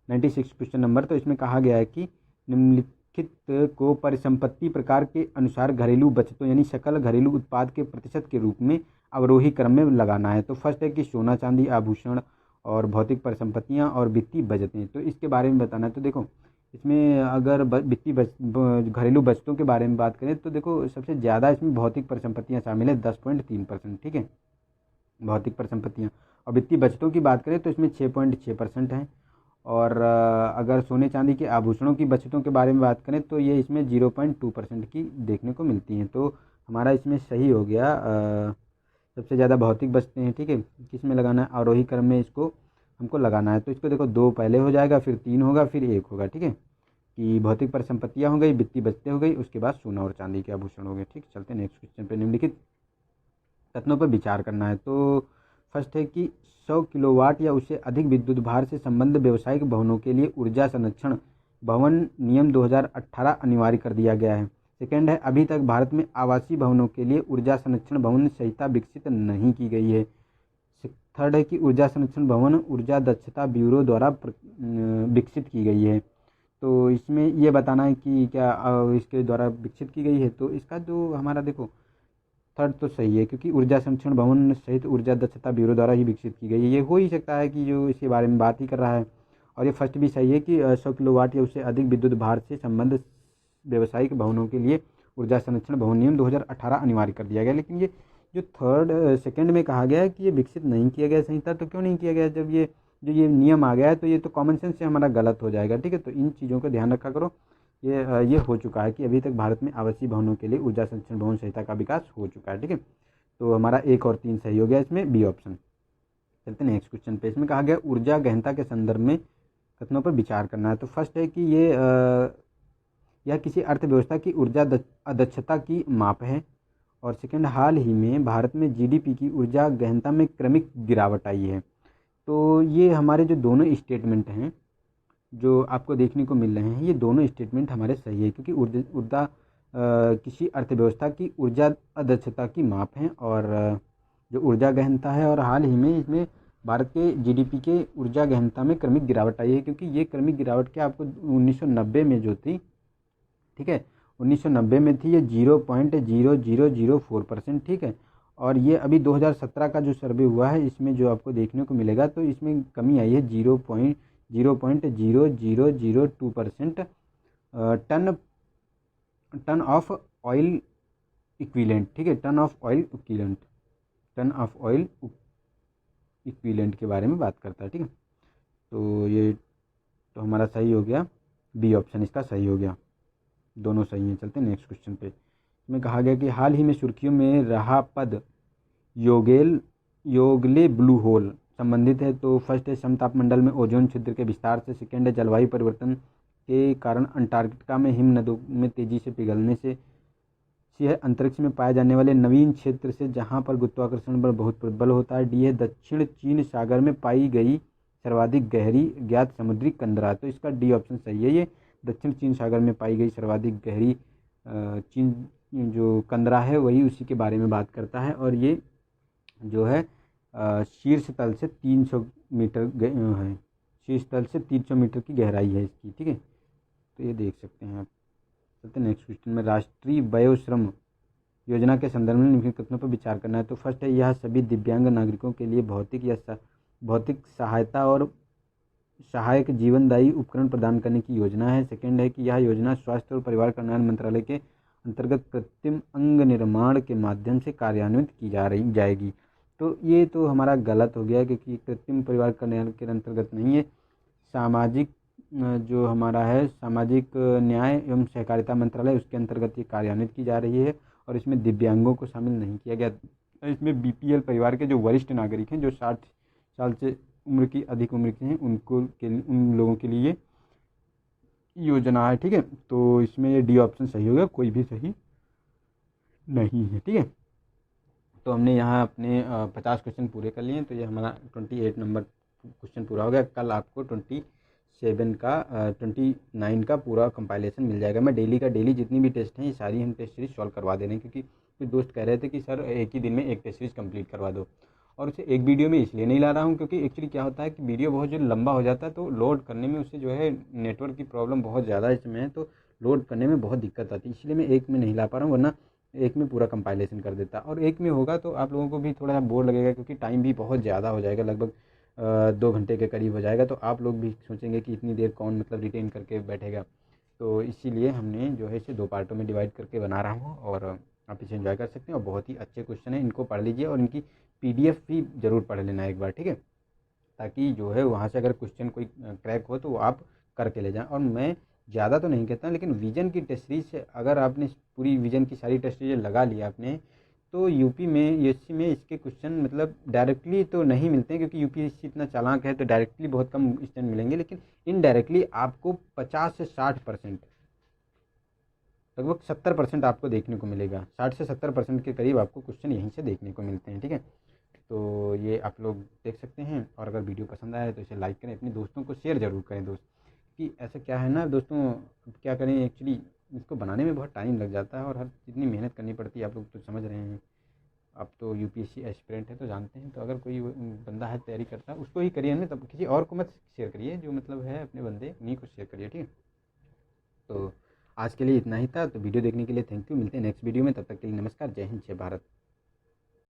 96 क्वेश्चन नंबर। तो इसमें कहा गया है कि निम्नलिखित को परिसंपत्ति प्रकार के अनुसार घरेलू बचतों यानी सकल घरेलू उत्पाद के प्रतिशत के रूप में अवरोही क्रम में लगाना है। तो फर्स्ट है कि सोना चांदी आभूषण और भौतिक परिसंपत्तियां और वित्तीय बचतें, तो इसके बारे में बताना है। तो देखो इसमें अगर वित्तीय घरेलू बचतों के बारे में बात करें तो देखो सबसे ज़्यादा इसमें भौतिक परिसंपत्तियां शामिल है 10.3%, ठीक है, भौतिक परिसंपत्तियां। और वित्तीय बचतों की बात करें तो इसमें 6.6% है। और अगर सोने चांदी के आभूषणों की बचतों के बारे में बात करें तो ये इसमें 0.2% की देखने को मिलती हैं। तो हमारा इसमें सही हो गया, सबसे ज़्यादा भौतिक बचतें हैं, ठीक है। किस में लगाना है? आरोही क्रम में इसको हमको लगाना है। तो इसको देखो 2 पहले हो जाएगा, फिर 3 होगा, फिर 1 होगा, ठीक है, कि भौतिक परिसंपत्तियाँ हो गई, वित्तीय बचतें हो गई, उसके बाद सोना और चांदी के आभूषण हो गए, ठीक। चलते हैं नेक्स्ट क्वेश्चन पे। निम्नलिखित तत्वों पर विचार करना है। तो फर्स्ट है कि 100 किलोवाट या उससे अधिक विद्युत भार से संबंध व्यावसायिक भवनों के लिए ऊर्जा संरक्षण भवन नियम 2018 अनिवार्य कर दिया गया है। सेकेंड है अभी तक भारत में आवासीय भवनों के लिए ऊर्जा संरक्षण भवन संहिता विकसित नहीं की गई है। थर्ड है कि ऊर्जा संरक्षण भवन ऊर्जा दक्षता ब्यूरो द्वारा विकसित की गई है। तो इसमें ये बताना है कि क्या इसके द्वारा विकसित की गई है। तो इसका जो हमारा देखो थर्ड तो सही है, क्योंकि ऊर्जा संरक्षण भवन सहित ऊर्जा दक्षता ब्यूरो द्वारा ही विकसित की गई है। ये हो ही सकता है कि जो इसके बारे में बात ही कर रहा है। और ये फर्स्ट भी सही है कि 100 किलोवाट या उससे अधिक विद्युत भार से संबंध व्यावसायिक भवनों के लिए ऊर्जा संरक्षण भवन नियम 2018 अनिवार्य कर दिया गया। लेकिन ये जो सेकंड में कहा गया है कि ये विकसित नहीं किया गया संहिता, तो क्यों नहीं किया गया? जब ये नियम आ गया है तो ये तो कॉमन सेंस से हमारा गलत हो जाएगा, ठीक है। तो इन चीज़ों का ध्यान रखा करो। ये हो चुका है कि अभी तक भारत में आवासीय भवनों के लिए ऊर्जा संरक्षण भवन संहिता का विकास हो चुका है, ठीक है। तो हमारा 1 और 3 सही हो गया, इसमें बी ऑप्शन। चलते हैं नेक्स्ट क्वेश्चन पे। इसमें कहा गया ऊर्जा गहनता के संदर्भ में कथनों पर विचार करना है। तो फर्स्ट है कि यह किसी अर्थव्यवस्था की ऊर्जा अदक्षता की माप है। और सेकंड, हाल ही में भारत में जीडीपी की ऊर्जा गहनता में क्रमिक गिरावट आई है। तो ये हमारे जो दोनों स्टेटमेंट हैं जो आपको देखने को मिल रहे हैं, ये दोनों स्टेटमेंट हमारे सही है, क्योंकि ऊर्जा किसी अर्थव्यवस्था की ऊर्जा अदक्षता की माप है। और जो ऊर्जा गहनता है, और हाल ही में इसमें भारत के जीडीपी के ऊर्जा गहनता में क्रमिक गिरावट आई है, क्योंकि ये क्रमिक गिरावट क्या आपको 1990 में जो थी, ठीक है, 1990 में थी ये 0.0004%, ठीक है। और ये अभी 2017 का जो सर्वे हुआ है इसमें जो आपको देखने को मिलेगा, तो इसमें कमी आई है 0.0002% ton ton of oil equivalent, ठीक है, टन ऑफ ऑयल इक्विलेंट के बारे में बात करता है, ठीक है। तो ये तो हमारा सही हो गया, बी ऑप्शन इसका सही हो गया, दोनों सही हैं। चलते हैं नेक्स्ट क्वेश्चन पे। इसमें कहा गया कि हाल ही में सुर्खियों में रहा पद योगले ब्लू होल संबंधित है। तो फर्स्ट है समतापमंडल में ओजोन छिद्र के विस्तार से, सेकेंड है जलवायु परिवर्तन के कारण अंटार्कटिका में हिमनदों में तेजी से पिघलने से, सी है अंतरिक्ष में पाए जाने वाले नवीन क्षेत्र से जहां पर गुरुत्वाकर्षण बल बहुत प्रबल होता है, डी है दक्षिण चीन सागर में पाई गई सर्वाधिक गहरी ज्ञात समुद्री कंदरा। तो इसका डी ऑप्शन सही है, ये दक्षिण चीन सागर में पाई गई सर्वाधिक गहरी चीन जो कंदरा है वही उसी के बारे में बात करता है। और ये जो है शीर्ष तल से 300 मीटर है, शीर्ष तल से 300 मीटर की गहराई है इसकी, ठीक है। तो ये देख सकते हैं आप। चलते नेक्स्ट क्वेश्चन में। राष्ट्रीय वयोश्रम योजना के संदर्भ में निम्नलिखित कथनों पर विचार करना है। तो फर्स्ट है यह सभी दिव्यांग नागरिकों के लिए भौतिक सहायता और सहायक जीवनदायी उपकरण प्रदान करने की योजना है। सेकंड है कि यह योजना स्वास्थ्य और परिवार कल्याण मंत्रालय के अंतर्गत कृत्रिम अंग निर्माण के माध्यम से कार्यान्वित की जाएगी। तो ये तो हमारा गलत हो गया, क्योंकि कृत्रिम परिवार कल्याण के अंतर्गत नहीं है, सामाजिक जो हमारा है सामाजिक न्याय एवं सहकारिता मंत्रालय उसके अंतर्गत ये कार्यान्वित की जा रही है। और इसमें दिव्यांगों को शामिल नहीं किया गया। इसमें बीपीएल परिवार के जो वरिष्ठ नागरिक हैं, जो 60 साल से उम्र की अधिक उम्र के हैं, उन लोगों के लिए योजना है, ठीक है। तो इसमें ये डी ऑप्शन सही होगा, कोई भी सही नहीं है, ठीक है। तो हमने यहाँ अपने 50 क्वेश्चन पूरे कर लिए, तो ये हमारा 28 नंबर क्वेश्चन पूरा हो गया। कल आपको 29 का पूरा कंपाइलेशन मिल जाएगा। मैं डेली जितनी भी टेस्ट हैं ये सारी हम टेस्ट सीरीज सॉल्व करवा दे रहे हैं, क्योंकि कुछ दोस्त कह रहे थे कि सर एक ही दिन में एक टेस्ट सीरीज कंप्लीट करवा दो। और उसे एक वीडियो में इसलिए नहीं ला रहा हूँ क्योंकि एक्चुअली क्या होता है कि वीडियो बहुत जो लंबा हो जाता है तो लोड करने में उससे जो है नेटवर्क की प्रॉब्लम बहुत ज़्यादा इसमें है, तो लोड करने में बहुत दिक्कत आती है, इसलिए मैं एक में नहीं ला पा रहा हूँ, वरना एक में पूरा कंपाइलेशन कर देता। और एक में होगा तो आप लोगों को भी थोड़ा सा बोर लगेगा, क्योंकि टाइम भी बहुत ज़्यादा हो जाएगा, लगभग 2 घंटे के करीब हो जाएगा। तो आप लोग भी सोचेंगे कि इतनी देर कौन मतलब रिटेन करके बैठेगा। तो इसीलिए हमने जो है इसे 2 पार्टों में डिवाइड करके बना रहा हूँ, और आप इसे एंजॉय कर सकते हैं। और बहुत ही अच्छे क्वेश्चन हैं, इनको पढ़ लीजिए और इनकी पीडीएफ भी ज़रूर पढ़ लेना एक बार, ठीक है, ताकि जो है वहाँ से अगर क्वेश्चन कोई क्रैक हो तो वो आप करके ले जाएं। और मैं ज़्यादा तो नहीं कहता, लेकिन विजन की टेस्ट सीरीज से अगर आपने पूरी विजन की सारी टेस्ट सीरीज लगा लिया आपने, तो यूपी में यूएससी में इसके क्वेश्चन मतलब डायरेक्टली तो नहीं मिलते हैं, क्योंकि यूपीएससी इतना चालाक है, तो डायरेक्टली बहुत कम क्वेश्चन मिलेंगे, लेकिन इनडायरेक्टली आपको 50 से 60%, लगभग 70% आपको देखने को मिलेगा। 60 से 70% के करीब आपको क्वेश्चन यहीं से देखने को मिलते हैं, ठीक है। तो ये आप लोग देख सकते हैं। और अगर वीडियो पसंद आया तो इसे लाइक करें, अपने दोस्तों को शेयर ज़रूर करें दोस्त, कि ऐसा क्या है ना दोस्तों, अब क्या करें, एक्चुअली इसको बनाने में बहुत टाइम लग जाता है और हर इतनी मेहनत करनी पड़ती है, आप लोग तो समझ रहे हैं। आप तो यूपीएससी एस्पिरेंट है तो जानते हैं। तो अगर कोई बंदा है तैयारी करता है उसको ही करिए ना, तब किसी और को मत शेयर करिए, जो मतलब है अपने बंदे उन्हीं को शेयर करिए, ठीक है। तो आज के लिए इतना ही था। तो वीडियो देखने के लिए थैंक यू, मिलते हैं नेक्स्ट वीडियो में, तब तक के लिए नमस्कार, जय हिंद, जय भारत।